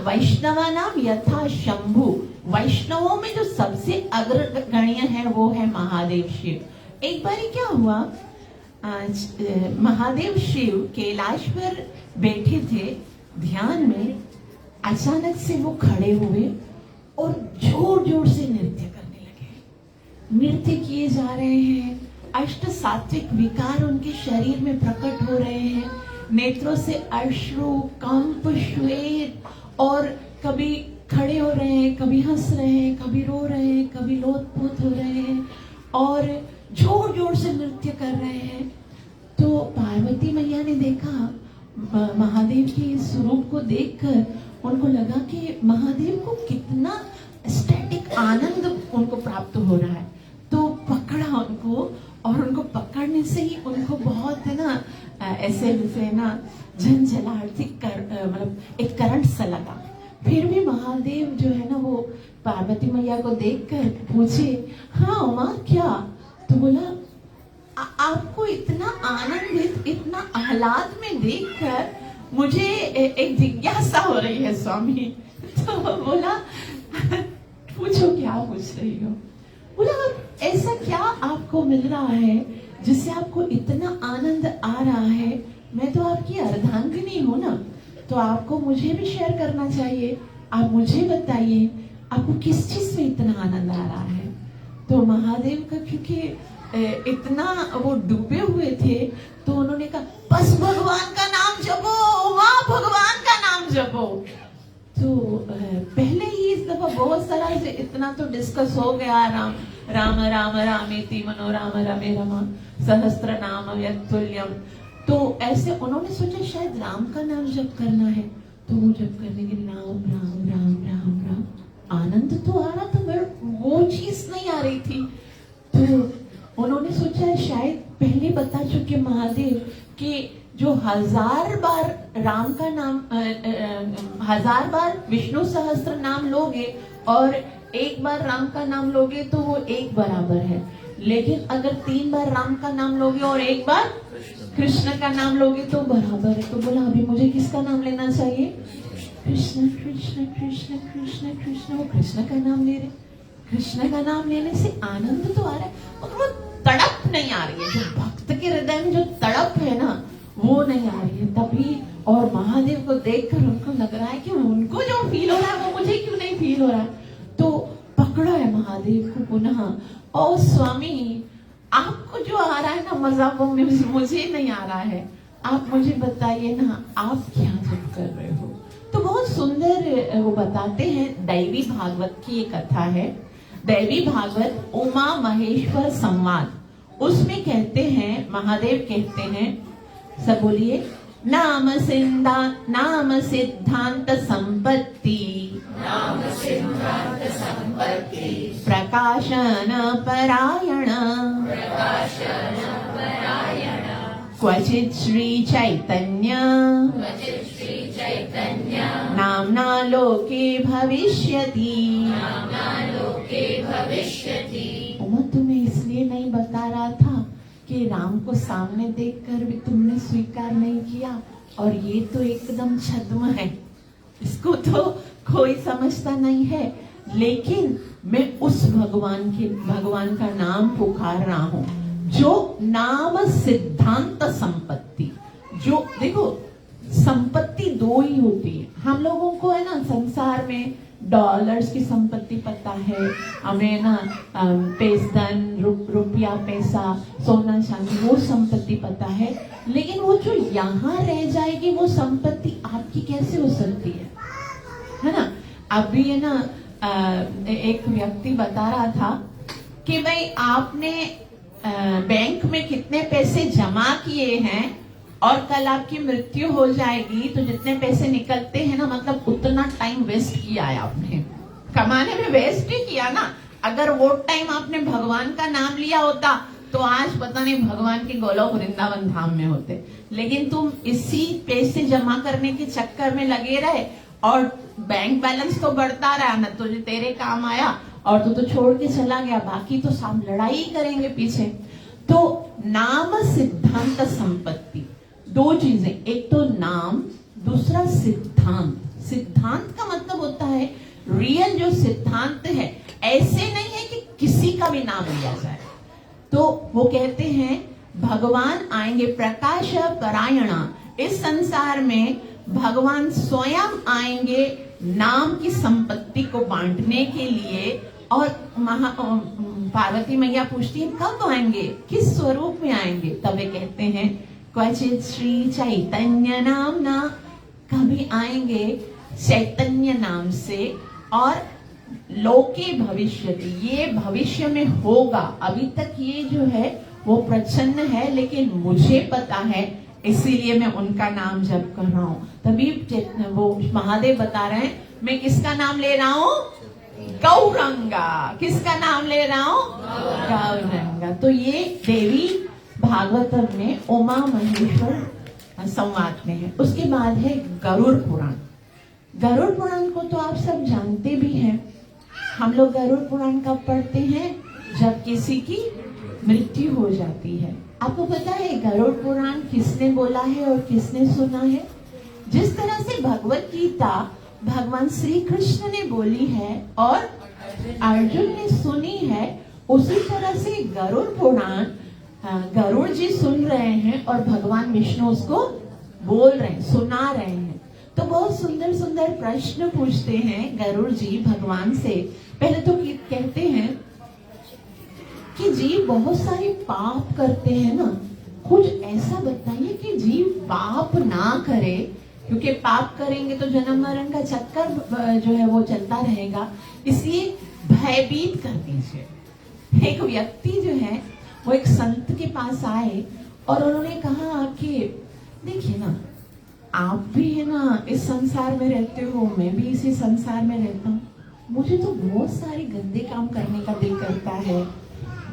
वैष्णवा नाम यथा शंभु, वैष्णवों में जो सबसे अग्रगण्य है वो है महादेव शिव। एक बार क्या हुआ, महादेव शिव कैलाश पर बैठे थे ध्यान में, अचानक से वो खड़े हुए और जोर जोर से नृत्य करने लगे। नृत्य किए जा रहे हैं, अष्ट सात्विक विकार उनके शरीर में प्रकट हो रहे हैं, नेत्रों से अश्रु कंप श्वेत, और कभी खड़े हो रहे हैं, कभी हंस रहे हैं, कभी रो रहे हैं, कभी लोटपोट हो रहे हैं और जोर जोर से नृत्य कर रहे हैं। तो पार्वती मैया ने देखा महादेव के इस स्वरूप को देखकर उनको लगा कि महादेव को कितना स्टैटिक आनंद उनको प्राप्त हो रहा है। तो पकड़ा उनको, और उनको पकड़ने से ही उनको बहुत है ना ऐसे जैसे ना झंझलाहट मतलब एक करंट सा लगा। फिर भी महादेव जो है ना वो पार्वती मैया को देखकर पूछे, हाँ उमा क्या? तो बोला आपको इतना आनंदित, इतना आह्लाद में देखकर मुझे एक जिज्ञासा हो रही है स्वामी। तो बोला पूछो क्या पूछ रही हो? बोला ऐसा क्या आपको मिल रहा है जिससे आपको इतना आनंद आ रहा है? मैं तो आपकी अर्धांगिनी हूँ ना, तो आपको मुझे भी शेयर करना चाहिए। आप मुझे बताइए आपको किस चीज में इतना आनंद आ रहा है? तो महादेव का क्योंकि इतना वो डूबे हुए थे, तो उन्होंने कहा बस भगवान का नाम जपो, माँ भगवान का नाम जपो। तो पहले ही इस दफा बहुत सारा इतना तो डिस्कस हो गया, राम राम राम रामेति मनोराम रमे रमा सहस्त्र नाम यत्तुल्यम। तो ऐसे उन्होंने सोचा शायद राम का नाम जप करना है, तो वो जप करने के राम राम राम राम राम, आनंद तो आ रहा था पर वो चीज नहीं आ रही थी। तो उन्होंने सोचा शायद पहले बता चुके महादेव कि जो 1000 बार राम का नाम 1000 बार विष्णु सहस्त्र नाम लोगे और 1 बार राम का नाम लोगे तो वो 1 बराबर है। लेकिन अगर 3 बार राम का नाम लोगे और 1 बार कृष्ण का नाम लोगे तो बराबर है। तो बोला अभी मुझे किसका नाम लेना चाहिए? कृष्ण कृष्ण कृष्ण कृष्ण कृष्ण। वो कृष्ण का नाम ले रहे, कृष्ण का नाम लेने से आनंद तो आ रहा है मगर वो तड़प नहीं आ रही है। जो भक्त के हृदय में जो तड़प है ना वो नहीं आ रही है। तभी और महादेव को देखकर उनको लग रहा है कि उनको जो फील हो रहा है वो मुझे क्यों नहीं फील हो रहा है। तो पकड़ा है महादेव को, पुनः, ओ स्वामी आपको जो आ रहा है ना मजा वो मुझे नहीं आ रहा है, आप मुझे बताइए ना आप क्या जप कर रहे हो। तो बहुत सुंदर वो बताते हैं, दैवी भागवत की एक कथा है, दैवी भागवत उमा महेश्वर संवाद, उसमें कहते हैं, महादेव कहते हैं, सब बोलिए, नाम सिद्धांत संपत्ति प्रकाशन परायण क्वचित् श्री चैतन्य नाम्ना लोके भविष्यति। उमा तुम्हें इसलिए नहीं बता रहा था कि राम को सामने देखकर भी तुमने स्वीकार नहीं किया, और ये तो एकदम छद्म है, इसको तो कोई समझता नहीं है, लेकिन मैं उस भगवान का नाम पुकार रहा हूँ जो नाम सिद्धांत संपत्ति, जो देखो संपत्ति दो ही होती है, हम लोगों को है ना संसार में डॉलर्स की संपत्ति पता है, हमें ना धन रुपया पैसा सोना चांदी वो संपत्ति पता है, लेकिन वो जो यहाँ रह जाएगी वो संपत्ति आपकी कैसे हो सकती है ना। अभी है ना एक व्यक्ति बता रहा था कि भाई आपने बैंक में कितने पैसे जमा किए हैं और कल आपकी मृत्यु हो जाएगी तो जितने पैसे निकलते हैं ना, मतलब उतना टाइम वेस्ट किया है आपने, कमाने में वेस्ट ही किया ना। अगर वो टाइम आपने भगवान का नाम लिया होता तो आज पता नहीं भगवान के गोलोक वृंदावन धाम में होते, लेकिन तुम इसी पैसे जमा करने के चक्कर में लगे रहे और बैंक बैलेंस तो बढ़ता रहा ना, तुझे तेरे काम आया और तू तो छोड़ के चला गया, बाकी तो सब लड़ाई ही करेंगे पीछे। तो नाम सिद्धांत संपत्ति, दो चीजें, एक तो नाम, दूसरा सिद्धांत। सिद्धांत का मतलब होता है रियल जो सिद्धांत है, ऐसे नहीं है कि किसी का भी नाम लिया जाए। तो वो कहते हैं भगवान आएंगे प्रकाश परायणा, इस संसार में भगवान स्वयं आएंगे नाम की संपत्ति को बांटने के लिए। और पार्वती मैया पूछती है कब आएंगे, किस स्वरूप में आएंगे, तब वे कहते हैं क्वचित श्री चैतन्य नामना, कभी आएंगे चैतन्य नाम से, और लोके भविष्यति, ये भविष्य में होगा, अभी तक ये जो है वो प्रच्छन्न है लेकिन मुझे पता है इसीलिए मैं उनका नाम जप कर रहा हूँ। तभी वो महादेव बता रहे हैं मैं किसका नाम ले रहा हूँ, गौरंगा, किसका नाम ले रहा हूँ, गौरंगा। तो ये देवी भागवतम में उमा महेश्वर संवाद में है। उसके बाद है गरुड़ पुराण। गरुड़ पुराण को तो आप सब जानते भी हैं, हम लोग गरुड़ पुराण कब पढ़ते हैं, जब किसी की मृत्यु हो जाती है। आपको पता है गरुड़ पुराण किसने बोला है और किसने सुना है? जिस तरह से भगवत गीता भगवान श्री कृष्ण ने बोली है और अर्जुन ने सुनी है, उसी तरह से गरुड़ पुराण गरुड़ जी सुन रहे हैं और भगवान विष्णु उसको बोल रहे हैं, सुना रहे हैं। तो बहुत सुंदर सुंदर प्रश्न पूछते हैं गरुड़ जी भगवान से। पहले तो कहते हैं कि जीव बहुत सारे पाप करते हैं ना, कुछ ऐसा बताइए कि जीव पाप ना करे, क्योंकि पाप करेंगे तो जन्म मरण का चक्कर जो है वो चलता रहेगा, इसलिए भयभीत कर दीजिए। एक व्यक्ति जो है वो एक संत के पास आए और उन्होंने कहा कि देखिए ना, आप भी है ना इस संसार में रहते हो, मैं भी इसी संसार में रहता हूँ, मुझे तो बहुत सारे गंदे काम करने का दिल करता है,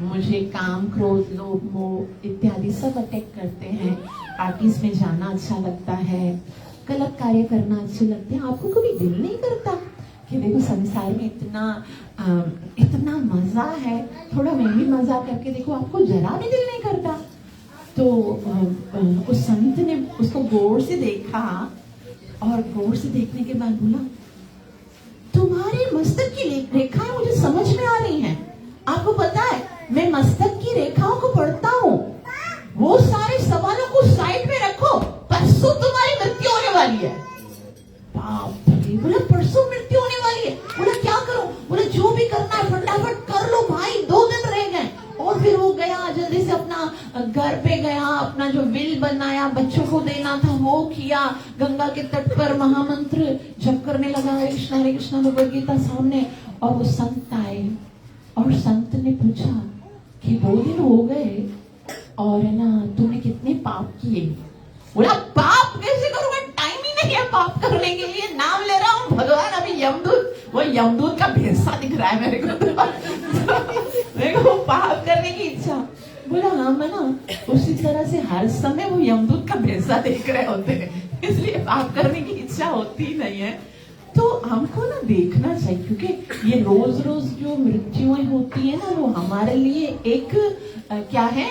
मुझे काम क्रोध लोभ मोह इत्यादि सब अटैक करते हैं, पार्टीज में जाना अच्छा लगता है, गलत कार्य करना अच्छे लगते हैं। आपको कभी दिल नहीं करता कि देखो संसार में इतना मजा है, थोड़ा मैं भी मजा करके देखो, आपको जरा भी दिल नहीं करता? तो उस संत ने उसको गौर से देखा और गौर से देखने के बाद बोला तुम्हारे मस्तक की रेखाएं मुझे समझ में आ रही हैं। आपको पता है मैं मस्तक की रेखाओं को पढ़ता हूँ, वो सारे सवालों को साइड में रखो, परसों तुम्हारी मृत्यु होने वाली है। बाप रे, बोला परसों मृत्यु होने वाली है, बोला क्या करूं? बोला जो भी करना है फटाफट कर लो भाई, घर पे गया, अपना जो विल बनाया, बच्चों को देना था वो किया, गंगा के तट पर महामंत्र जप करने लगा, हरे कृष्णा भगवद गीता सामने। और वो संत आए और संत ने पूछा कि 2 दिन हो गए और है ना तूने कितने पाप किए? बोला पाप कैसे करूंगा, टाइम ही नहीं है पाप करने के लिए, नाम ले रहा हूँ भगवान। अभी यमदूत, वो यमदूत का भेसा दिख रहा है मेरे को पाप करने की इच्छा। बोला हाँ, मैं ना उसी तरह से हर समय वो यमदूत का भेसा देख रहे होते हैं, इसलिए पाप करने की इच्छा होती नहीं है। तो हमको ना देखना चाहिए, क्योंकि ये रोज रोज जो मृत्युएं होती है ना, वो हमारे लिए एक क्या है,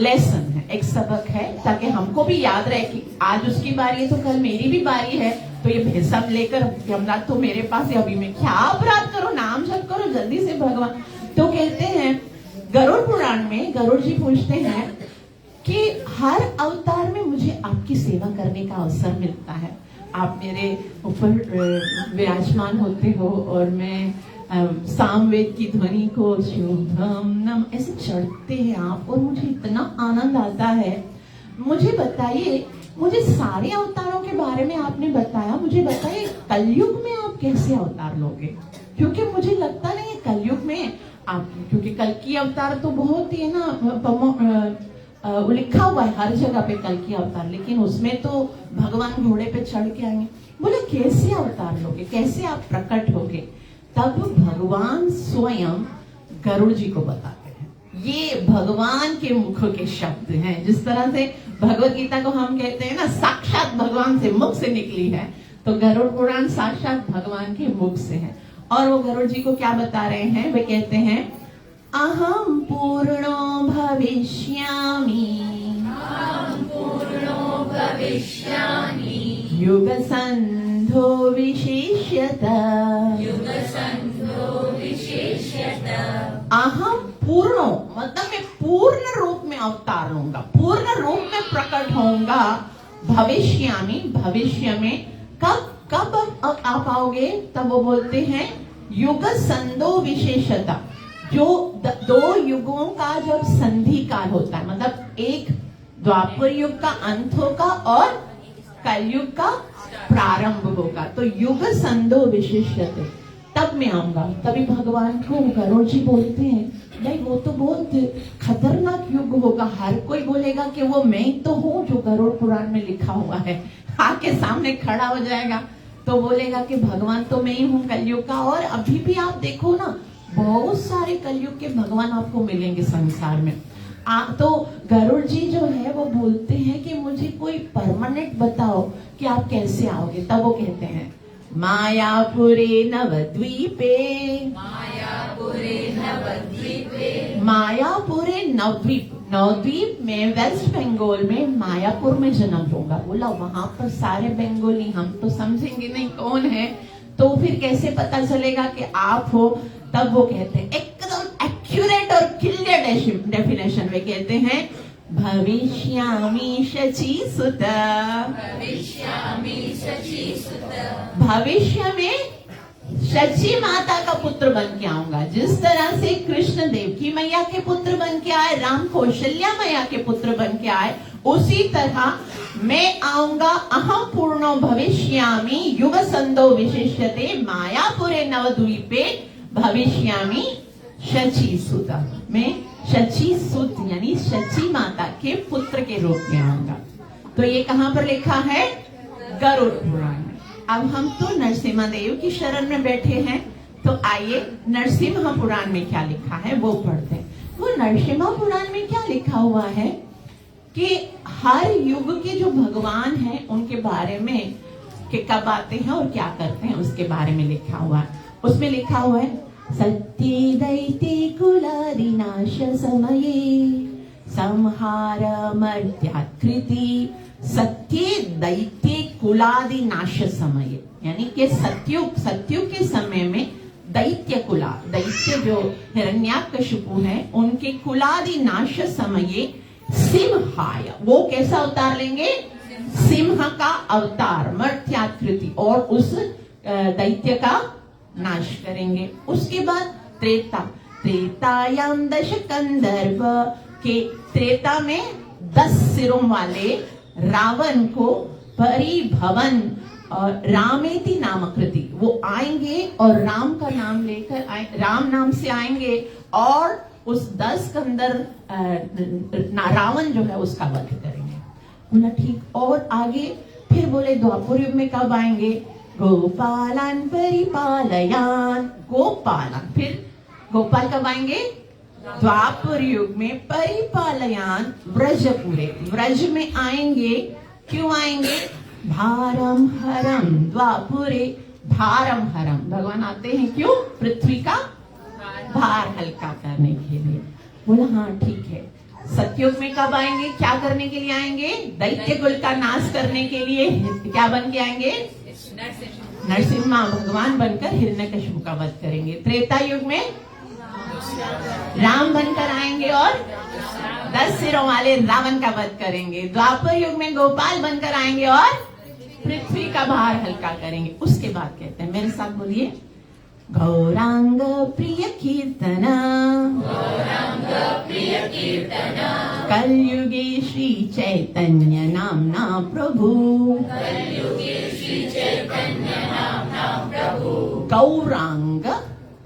लेसन है, एक सबक है, ताकि हमको भी याद रहे कि आज उसकी बारी है तो कल मेरी भी बारी है। तो ये भेसा लेकर यमराज तो मेरे पास है, अभी मैं क्या अपराध करो, नाम जप करो जल्दी से भगवान। तो कहते हैं गरुड़ पुराण में गरुड़ जी पूछते हैं कि हर अवतार में मुझे आपकी सेवा करने का अवसर मिलता है, आप मेरे ऊपर विराजमान होते हो और मैं सामवेद की ध्वनि को शुभम नम ऐसे चढ़ते हैं आप, और मुझे इतना आनंद आता है। मुझे बताइए, मुझे सारे अवतारों के बारे में आपने बताया, मुझे बताइए कलयुग में आप कैसे अवतार लोगे? क्योंकि मुझे लगता नहीं है कलयुग में आप, क्योंकि कल की अवतार तो बहुत ही है ना लिखा हुआ है हर जगह पे कल की अवतार, लेकिन उसमें तो भगवान घोड़े पे चढ़ के आएंगे। बोले कैसे अवतार लोगे, कैसे आप प्रकट होगे? तब भगवान स्वयं गरुड़ जी को बताते हैं, ये भगवान के मुख के शब्द हैं। जिस तरह से भगवत गीता को हम कहते हैं ना साक्षात भगवान से मुख से निकली है, तो गरुड़ पुराण साक्षात भगवान के मुख से है। और वो गरुड़ जी को क्या बता रहे हैं? वे कहते हैं अहम पूर्णो भविष्यामि, युग संधो विशेष्यता, अहम पूर्णो मतलब मैं पूर्ण रूप में अवतार लूंगा, पूर्ण रूप में प्रकट होऊंगा। भविष्यामि, भविष्य में कब आप आओगे? तब वो बोलते हैं युग संधो विशेषता, जो 2 युगों का जब संधि काल होता है, मतलब एक द्वापर युग का अंत होगा और कलयुग का प्रारंभ होगा, तो युग संधो विशेष्यते, तब मैं आऊंगा। तभी भगवान को गरुड़ जी बोलते हैं भाई वो तो बहुत खतरनाक युग होगा, हर कोई बोलेगा कि वो मैं तो हूँ जो गरुड़ पुराण में लिखा हुआ है, आके सामने खड़ा हो जाएगा तो बोलेगा कि भगवान तो मैं ही हूँ कलयुग का। और अभी भी आप देखो ना, बहुत सारे कलयुग के भगवान आपको मिलेंगे संसार में। तो गरुड़ जी जो है वो बोलते हैं कि मुझे कोई परमानेंट बताओ कि आप कैसे आओगे। तब वो कहते हैं मायापुरे नवद्वीपे, मायापुरे नवद्वीप, नवद्वीप में वेस्ट बंगाल में मायापुर में जन्म लूंगा। बोला वहां पर सारे बंगाली, हम तो समझेंगे नहीं कौन है, तो फिर कैसे पता चलेगा कि आप हो? तब वो कहते हैं एकदम एक्यूरेट और क्लियर डेफिनेशन में कहते हैं भविष्यामि शचीसुत, भविष्य में शची माता का पुत्र बन के आऊंगा। जिस तरह से कृष्ण देवकी मैया के पुत्र बन के आए, राम कौशल्या मैया के पुत्र बन के आए, उसी तरह मैं आऊंगा। अहम पूर्णो भविष्यामि युग संधो विशिष्यते मायापुरे नवद्वीपे भविष्यामि शची सुत, मैं शची सुत यानी शची माता के पुत्र के रूप में आऊंगा। तो ये कहां पर लिखा है? गरुड़ पुराण में। अब हम तो नरसिम्हा देव की शरण में बैठे हैं, तो आइए नरसिम्हा पुराण में क्या लिखा है वो पढ़ते हैं। वो नरसिम्हा पुराण में क्या लिखा हुआ है कि हर युग के जो भगवान हैं उनके बारे में कि कब आते हैं और क्या करते हैं उसके बारे में लिखा हुआ है। उसमें लिखा हुआ है सत्ये दैत्ये कुलादिनाश समये संहार मर्त्याकृति, सत्ये दैत्ये कुलादि नाश समय, यानी कि सत्युग के समय में दैत्य कुला, दैत्य जो हिरण्याकशिपु है उनके कुलादि नाश समय सिंहाय, वो कैसा अवतार लेंगे? सिंह का अवतार, मर्त्याकृति, और उस दैत्य का नाश करेंगे। उसके बाद त्रेता, त्रेतायाम दश कंदर्प के त्रेता में 10 सिरों वाले रावण को परिभवन और रामेति नामकृति वो आएंगे और राम का नाम लेकर राम नाम से आएंगे और उस 10 कंदर रावण जो है उसका वध करेंगे। बोला ठीक। और आगे फिर बोले द्वापर युग में कब आएंगे? गोपालन परिपालयान, गोपालन, फिर गोपाल कब आएंगे? द्वापर युग में। परिपालयान ब्रजपुरे, ब्रज में आएंगे। क्यों आएंगे? भारम हरम द्वापुरे, भारम हरम, भगवान आते हैं क्यों? पृथ्वी का भार हल्का करने के लिए। बोला हाँ ठीक है। सतयुग में कब आएंगे? क्या करने के लिए आएंगे? दैत्य कुल का नाश करने के लिए। क्या बन के आएंगे? नरसिम्हा भगवान बनकर हिरण्यकशिपु का वध करेंगे। त्रेता युग में राम बनकर आएंगे और 10 सिरों वाले रावण का वध करेंगे। द्वापर युग में गोपाल बनकर आएंगे और पृथ्वी का भार हल्का करेंगे। उसके बाद कहते हैं, मेरे साथ बोलिए, गौरांग प्रिय कीर्तना, गौरांग प्रिय कीर्तना, कलयुगे श्री चैतन्य नामना प्रभु, कलयुगे श्री चैतन्य नामना प्रभु। गौरांग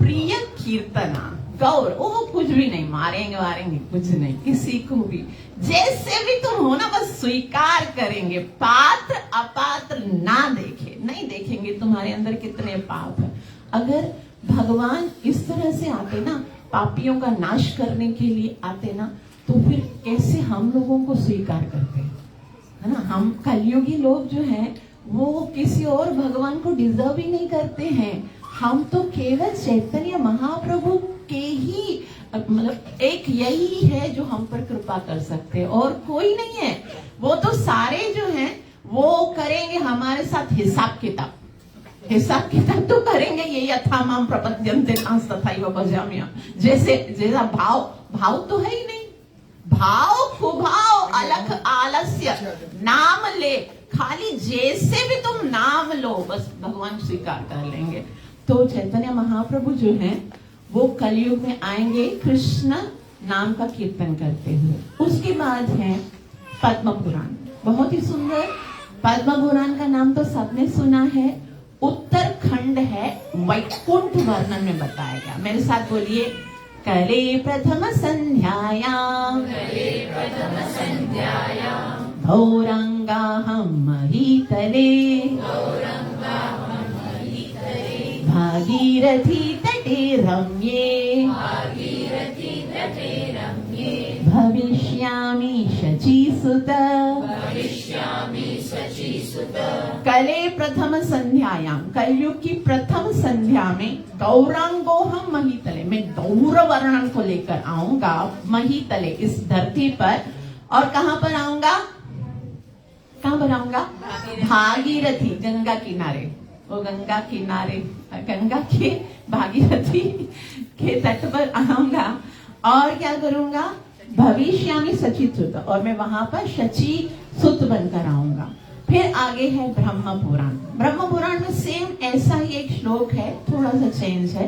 प्रिय कीर्तना, गौर ओ कुछ भी नहीं, मारेंगे वारेंगे कुछ नहीं, किसी को भी जैसे भी तुम हो ना बस स्वीकार करेंगे। पात्र अपात्र ना देखे, नहीं देखेंगे तुम्हारे अंदर कितने पाप है। अगर भगवान इस तरह से आते ना, पापियों का नाश करने के लिए आते ना, तो फिर कैसे हम लोगों को स्वीकार करते है ना। हम कलयुगी लोग जो हैं वो किसी और भगवान को डिजर्व ही नहीं करते हैं। हम तो केवल चैतन्य महाप्रभु के ही मतलब एक यही है जो हम पर कृपा कर सकते हैं और कोई नहीं है। वो तो सारे जो हैं वो करेंगे हमारे साथ हिसाब किताब, हिसाब किताब तो करेंगे। ये यथा माम प्रपद्यन्ते तथैव भजाम्यहम्, जैसे जैसा भाव तो है ही नहीं। भाव कुभाव अलख आलस्य, नाम ले, खाली जैसे भी तुम नाम लो बस भगवान स्वीकार कर लेंगे। तो चैतन्य महाप्रभु जो हैं वो कलयुग में आएंगे कृष्ण नाम का कीर्तन करते हुए। उसके बाद है पद्म पुराण, बहुत ही सुंदर। पद्म पुराण का नाम तो सबने सुना है। उत्तरखंड है, वैकुंठ वर्णन में बताया गया। मेरे साथ बोलिए, कले प्रथम संध्यायां, कले प्रथम संध्यायां, गौरांगाहं महीतले, गौरांगाहं महीतले, भागीरथी तटे रम्ये, भागीरथी तटे रम्ये, भविष्यामि शचीसुत, भविष्यामि शचीसुत। कले प्रथम संध्यायां, कलयुग की प्रथम संध्या में गौरांगोहम महीतले, मैं गौर वर्णन को लेकर आऊंगा महीतले, इस धरती पर। और कहां पर आऊंगा? कहां पर आऊंगा? भागीरथी, गंगा किनारे, वो गंगा किनारे, गंगा के भागीरथी के तट पर आऊंगा। और क्या करूंगा? भविष्यामि शचीसुत, और मैं वहां पर शची सुत बनकर आऊंगा। फिर आगे है ब्रह्म पुराण। ब्रह्म पुराण में सेम ऐसा ही एक श्लोक है, थोड़ा सा चेंज है।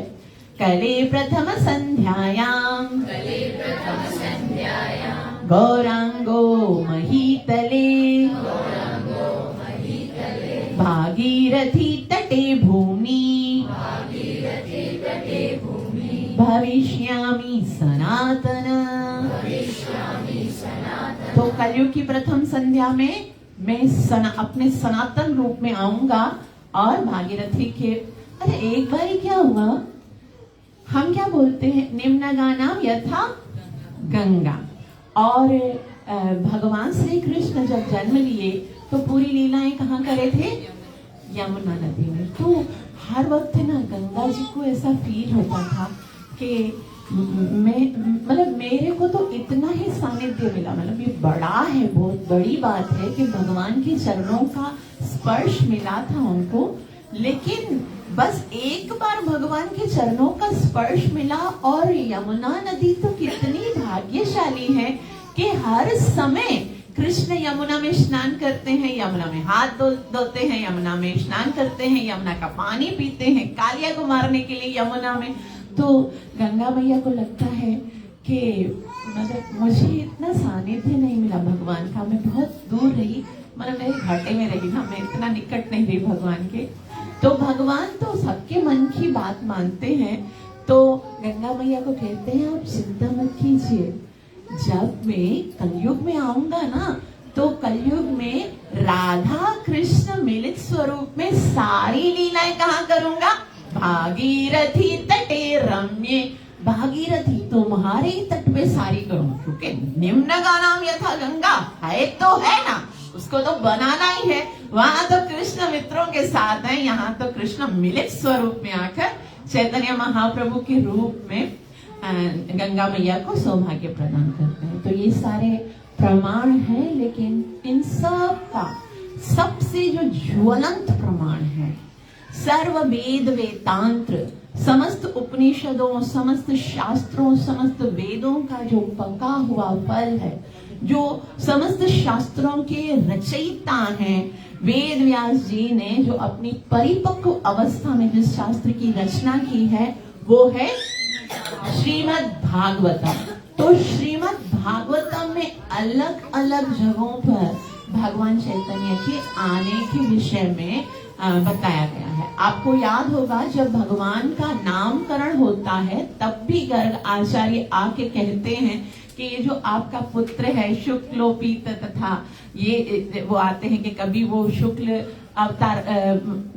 कले प्रथम संध्यायां, कले प्रथम संध्यायां, गौरांगो महीतले, गौरांगो महीतले, भागीरथी तटे भूमि, भागीरथी तटे भूमि, भविष्यामि सनातन, भविष्यामि सनातन। तो कलयुग की प्रथम संध्या में मैं अपने सनातन रूप में आऊंगा और भागीरथी के। अरे एक बार ही क्या हुआ, हम क्या बोलते हैं, निम्न गानाम यथा गंगा। और भगवान श्री कृष्ण जब जन्म लिए तो पूरी लीलाएं कहाँ करे थे? यमुना नदी में। तो हर वक्त ना गंगा जी को ऐसा फील होता था कि मैं मतलब मेरे को तो इतना ही सानिध्य मिला, मतलब ये बड़ा है, बहुत बड़ी बात है कि भगवान के चरणों का स्पर्श मिला था उनको। लेकिन बस एक बार भगवान के चरणों का स्पर्श मिला। और यमुना नदी तो कितनी भाग्यशाली है कि हर समय कृष्ण यमुना में स्नान करते हैं, यमुना में हाथ धोते हैं, यमुना में स्नान करते हैं, यमुना का पानी पीते हैं, कालिया को मारने के लिए यमुना में। तो गंगा मैया को लगता है कि मतलब मुझे इतना सानिध्य नहीं मिला भगवान का, मैं बहुत दूर रही, मतलब मेरे घाटे में रही ना, मैं इतना निकट नहीं रही भगवान के। तो भगवान तो सबके मन की बात मानते हैं, तो गंगा मैया को कहते हैं आप चिंता मत कीजिए, जब मैं कलयुग में आऊंगा ना, तो कलयुग में राधा कृष्ण मिलित स्वरूप में सारी लीलाएं कहाँ करूंगा, भागीरथी तटे रम्ये, भागीरथी तुम्हारे ही तट पे सारी करूं, क्योंकि निम्न का नाम यथा गंगा है तो है ना, उसको तो बनाना ही है। वहां तो कृष्ण मित्रों के साथ है, यहाँ तो कृष्ण मिलित स्वरूप में आकर चैतन्य महाप्रभु के रूप में गंगा मैया को सौभाग्य प्रदान करते हैं। तो ये सारे प्रमाण हैं, लेकिन इन सब का सबसे जो ज्वलंत प्रमाण है, सर्व वेद वेदांत्र, समस्त उपनिषदों, समस्त शास्त्रों, समस्त वेदों का जो पका हुआ फल है, जो समस्त शास्त्रों के रचयिता हैं, वेद व्यास जी ने जो अपनी परिपक्व अवस्था में जिस शास्त्र की रचना की है, वो है श्रीमद् भागवतम। तो श्रीमद् भागवतम में अलग अलग जगहों पर भगवान चैतन्य के आने के विषय में बताया गया है। आपको याद होगा जब भगवान का नामकरण होता है, तब भी गर्ग आचार्य आके कहते हैं कि ये जो आपका पुत्र है शुक्लोपीत तथा, ये वो आते हैं कि कभी वो शुक्ल अवतार,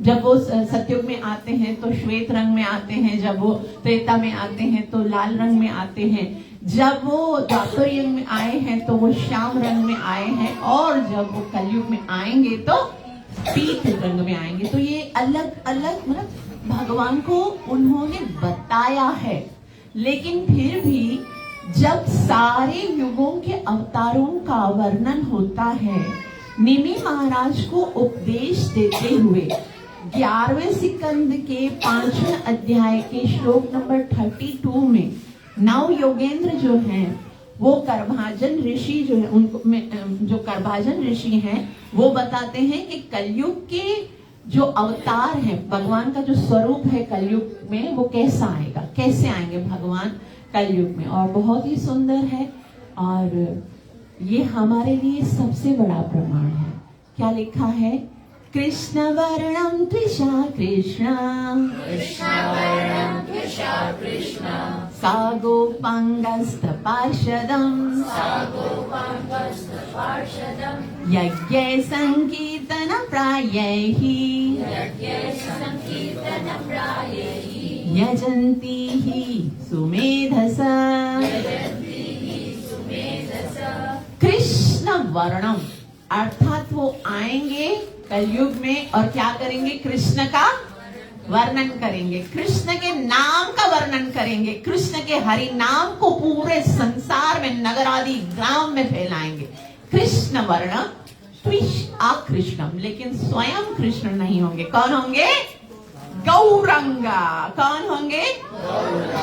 जब वो सतयुग में आते हैं तो श्वेत रंग में आते हैं, जब वो त्रेता में आते हैं तो लाल रंग में आते हैं, जब वो द्वापर युग में आए हैं तो वो श्याम रंग में आए हैं, और जब वो कलयुग में आएंगे तो पीत रंग में आएंगे। तो ये अलग अलग मतलब भगवान को उन्होंने बताया है। लेकिन फिर भी जब सारे युगों के अवतारों का वर्णन होता है, निमि महाराज को उपदेश देते हुए 11वें सिकंद के 5वें अध्याय के श्लोक नंबर 32 में नव योगेंद्र जो हैं, वो करभाजन ऋषि जो है, उनको जो करभाजन ऋषि हैं, वो बताते हैं कि कलयुग के जो अवतार है, भगवान का जो स्वरूप है कलयुग में, वो कैसा आएगा, कैसे आएंगे भगवान कलयुग में। और बहुत ही सुंदर है, और ये हमारे लिए सबसे बड़ा प्रमाण है। क्या लिखा है, कृष्ण वर्णम त्विषा कृष्ण, सागोपांगस्थ पार्षदम, यज्ञ संकीर्तन प्रायैहि, यजन्ति हि सुमेधसा। कृष्ण वर्णम अर्थात वो आएंगे कलयुग में और क्या करेंगे, कृष्ण का वर्णन करेंगे, कृष्ण के नाम का वर्णन करेंगे, कृष्ण के हरि नाम को पूरे संसार में, नगर आदि ग्राम में फैलाएंगे। कृष्ण वर्ण त्विष अकृष्णम, लेकिन स्वयं कृष्ण नहीं होंगे। कौन होंगे, गौरंगा। कौन होंगे,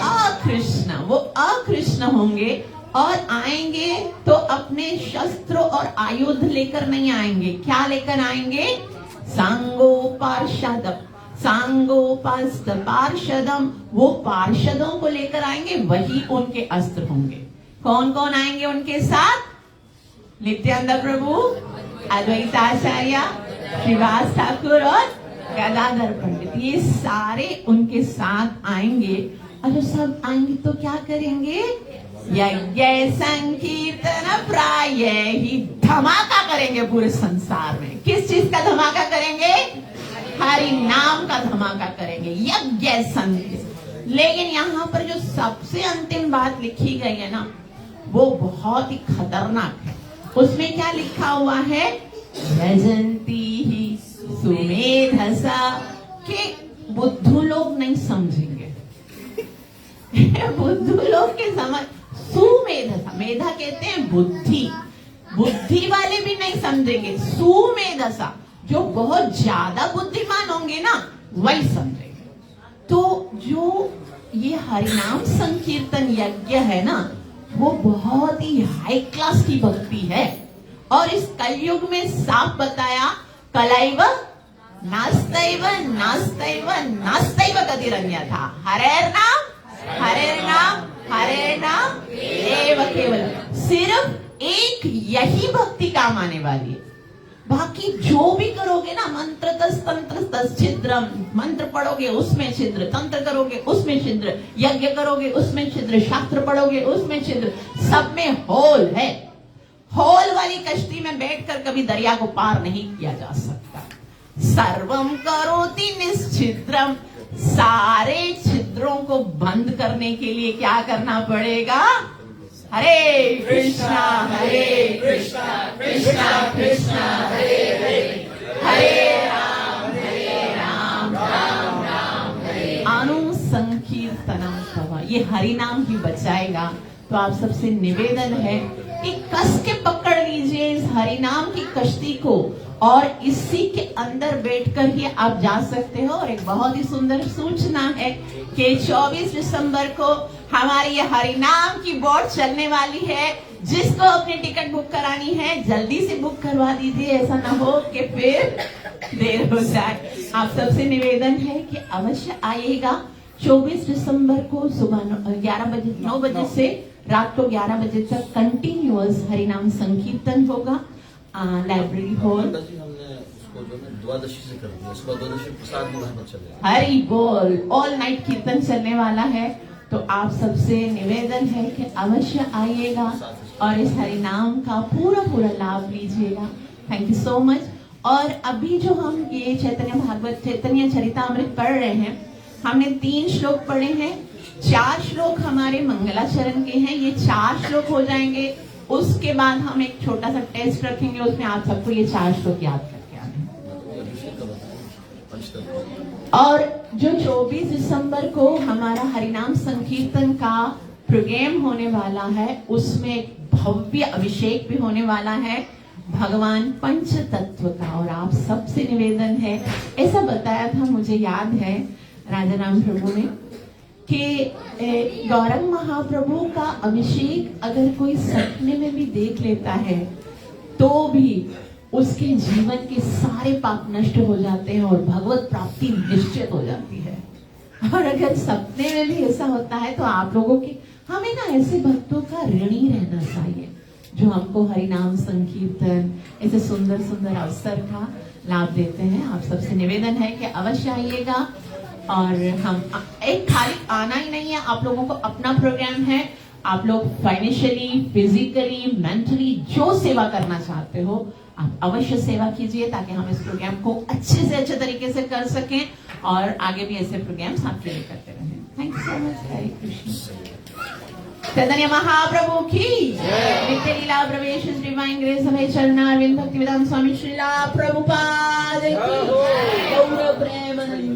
अकृष्ण। वो अकृष्ण होंगे और आएंगे तो अपने शस्त्र और आयुध लेकर नहीं आएंगे। क्या लेकर आएंगे, सांगोपार्षदम, सांगोपास्त पार्षदम, वो पार्षदों को लेकर आएंगे, वही उनके अस्त्र होंगे। कौन कौन आएंगे उनके साथ, नित्यानंद प्रभु, अद्वैताचार्य, श्रीवास ठाकुर और गदाधर पंडित, ये सारे उनके साथ आएंगे। और जब सब आएंगे तो क्या करेंगे, यज्ञ संकीर्तन प्रायैहि, धमाका करेंगे पूरे संसार में। किस चीज का धमाका करेंगे, हरि नाम का धमाका करेंगे, यज्ञ संकीर्तन। लेकिन यहाँ पर जो सबसे अंतिम बात लिखी गई है ना, वो बहुत ही खतरनाक है। उसमें क्या लिखा हुआ है, यजन्ति ही सुमेधसा, कि बुद्धू लोग नहीं समझेंगे। बुद्धू लोग के समझ, सुमेधसा, मेधा कहते हैं बुद्धि, बुद्धि वाले भी नहीं समझेंगे। सुमेधसा, जो बहुत ज्यादा बुद्धिमान होंगे ना, वही समझेंगे। तो जो ये हरिनाम संकीर्तन यज्ञ है ना, वो बहुत ही हाई क्लास की भक्ति है। और इस कलयुग में साफ बताया, कलैव नास्तैव नास्तैव नास्तैव गतिरन्यथा, हरेर नाम हरे नाम एव केवलम। सिर्फ एक यही भक्ति काम आने वाली है। बाकी जो भी करोगे ना, मंत्र तस तंत्र तस छिद्रम, मंत्र पढ़ोगे उसमें छिद्र, तंत्र करोगे उसमें छिद्र, यज्ञ करोगे उसमें छिद्र, शास्त्र पढ़ोगे उसमें छिद्र, सब में होल है। होल वाली कश्ती में बैठकर कभी दरिया को पार नहीं किया जा सकता। सर्वम करोति निश्चिद्रम, सारे छिद्रों को बंद करने के लिए क्या करना पड़ेगा? हरे कृष्णा कृष्णा कृष्णा हरे हरे, हरे राम राम राम हरे। अनुसंकीर्तनम तवा, ये हरि नाम ही बचाएगा। तो आप सबसे निवेदन है कि कस के पकड़ लीजिए इस हरि नाम की कश्ती को, और इसी के अंदर बैठकर ही आप जा सकते हो। और एक बहुत ही सुंदर सूचना है कि 24 दिसंबर को हमारी ये हरि नाम की बोट चलने वाली है। जिसको अपनी टिकट बुक करानी है जल्दी से बुक करवा दीजिए, ऐसा ना हो कि फिर देर हो जाए। आप सबसे निवेदन है कि अवश्य आइएगा। 24 दिसंबर को सुबह 11 बजे 9 बजे से रात को 11 बजे तक कंटिन्यूअस हरिनाम संकीर्तन होगा लाइब्रेरी हॉल। हमने उसको जो है द्वादशी से कर दिया, सुबह द्वादशी प्रसाद भी वहां चलेगा। हरि बोल, ऑल नाइट कीर्तन चलने वाला है। तो आप सबसे निवेदन है कि अवश्य आइएगा और इस हरिनाम का पूरा लाभ लीजिएगा। Thank you so much. और अभी जो हम ये चैतन्य भागवत चैतन्य चरितामृत पढ़ रहे हैं, हमने 3 श्लोक पढ़े हैं। 4 श्लोक हमारे मंगलाचरण के हैं। ये 4 श्लोक हो जाएंगे। उसके बाद हम एक छोटा सा टेस्ट रखेंगे, उसमें आप सबको ये 4 श्लोक याद करके आने। और जो 24 दिसंबर को हमारा हरिनाम संकीर्तन का प्रोग्राम होने वाला है, उसमें एक भव्य अभिषेक भी होने वाला है भगवान पंच तत्व का। और आप सबसे निवेदन है, ऐसा बताया था मुझे याद है राजा राम प्रभु ने, कि गौरंग महाप्रभु का अभिषेक अगर कोई सपने में भी देख लेता है तो भी उसके जीवन के सारे पाप नष्ट हो जाते हैं और भगवत प्राप्ति निश्चित हो जाती है। और अगर सपने में भी ऐसा होता है तो आप लोगों की, हमें ना ऐसे भक्तों का ऋणी रहना चाहिए जो हमको हरिनाम संकीर्तन ऐसे सुंदर सुंदर अवसर का लाभ देते हैं। आप सबसे निवेदन है कि अवश्य आइएगा। और हम एक खाली आना ही नहीं है, आप लोगों को अपना प्रोग्राम है। आप लोग फाइनेंशियली, फिजिकली, मेंटली जो सेवा करना चाहते हो आप अवश्य सेवा कीजिए, ताकि हम इस प्रोग्राम को अच्छे से अच्छे तरीके से कर सकें और आगे भी ऐसे प्रोग्राम्स आपके लिए करते रहें। Thank you so much. Hare Krishna. Chaitanya Mahaprabhu की नित्य लीला प्रवेश डिवाइन ग्रेस हमें चरणारविंद भक्ति वेदांत स्वामी श्रीला प्रभुपाद की गौर प्रेमानंद।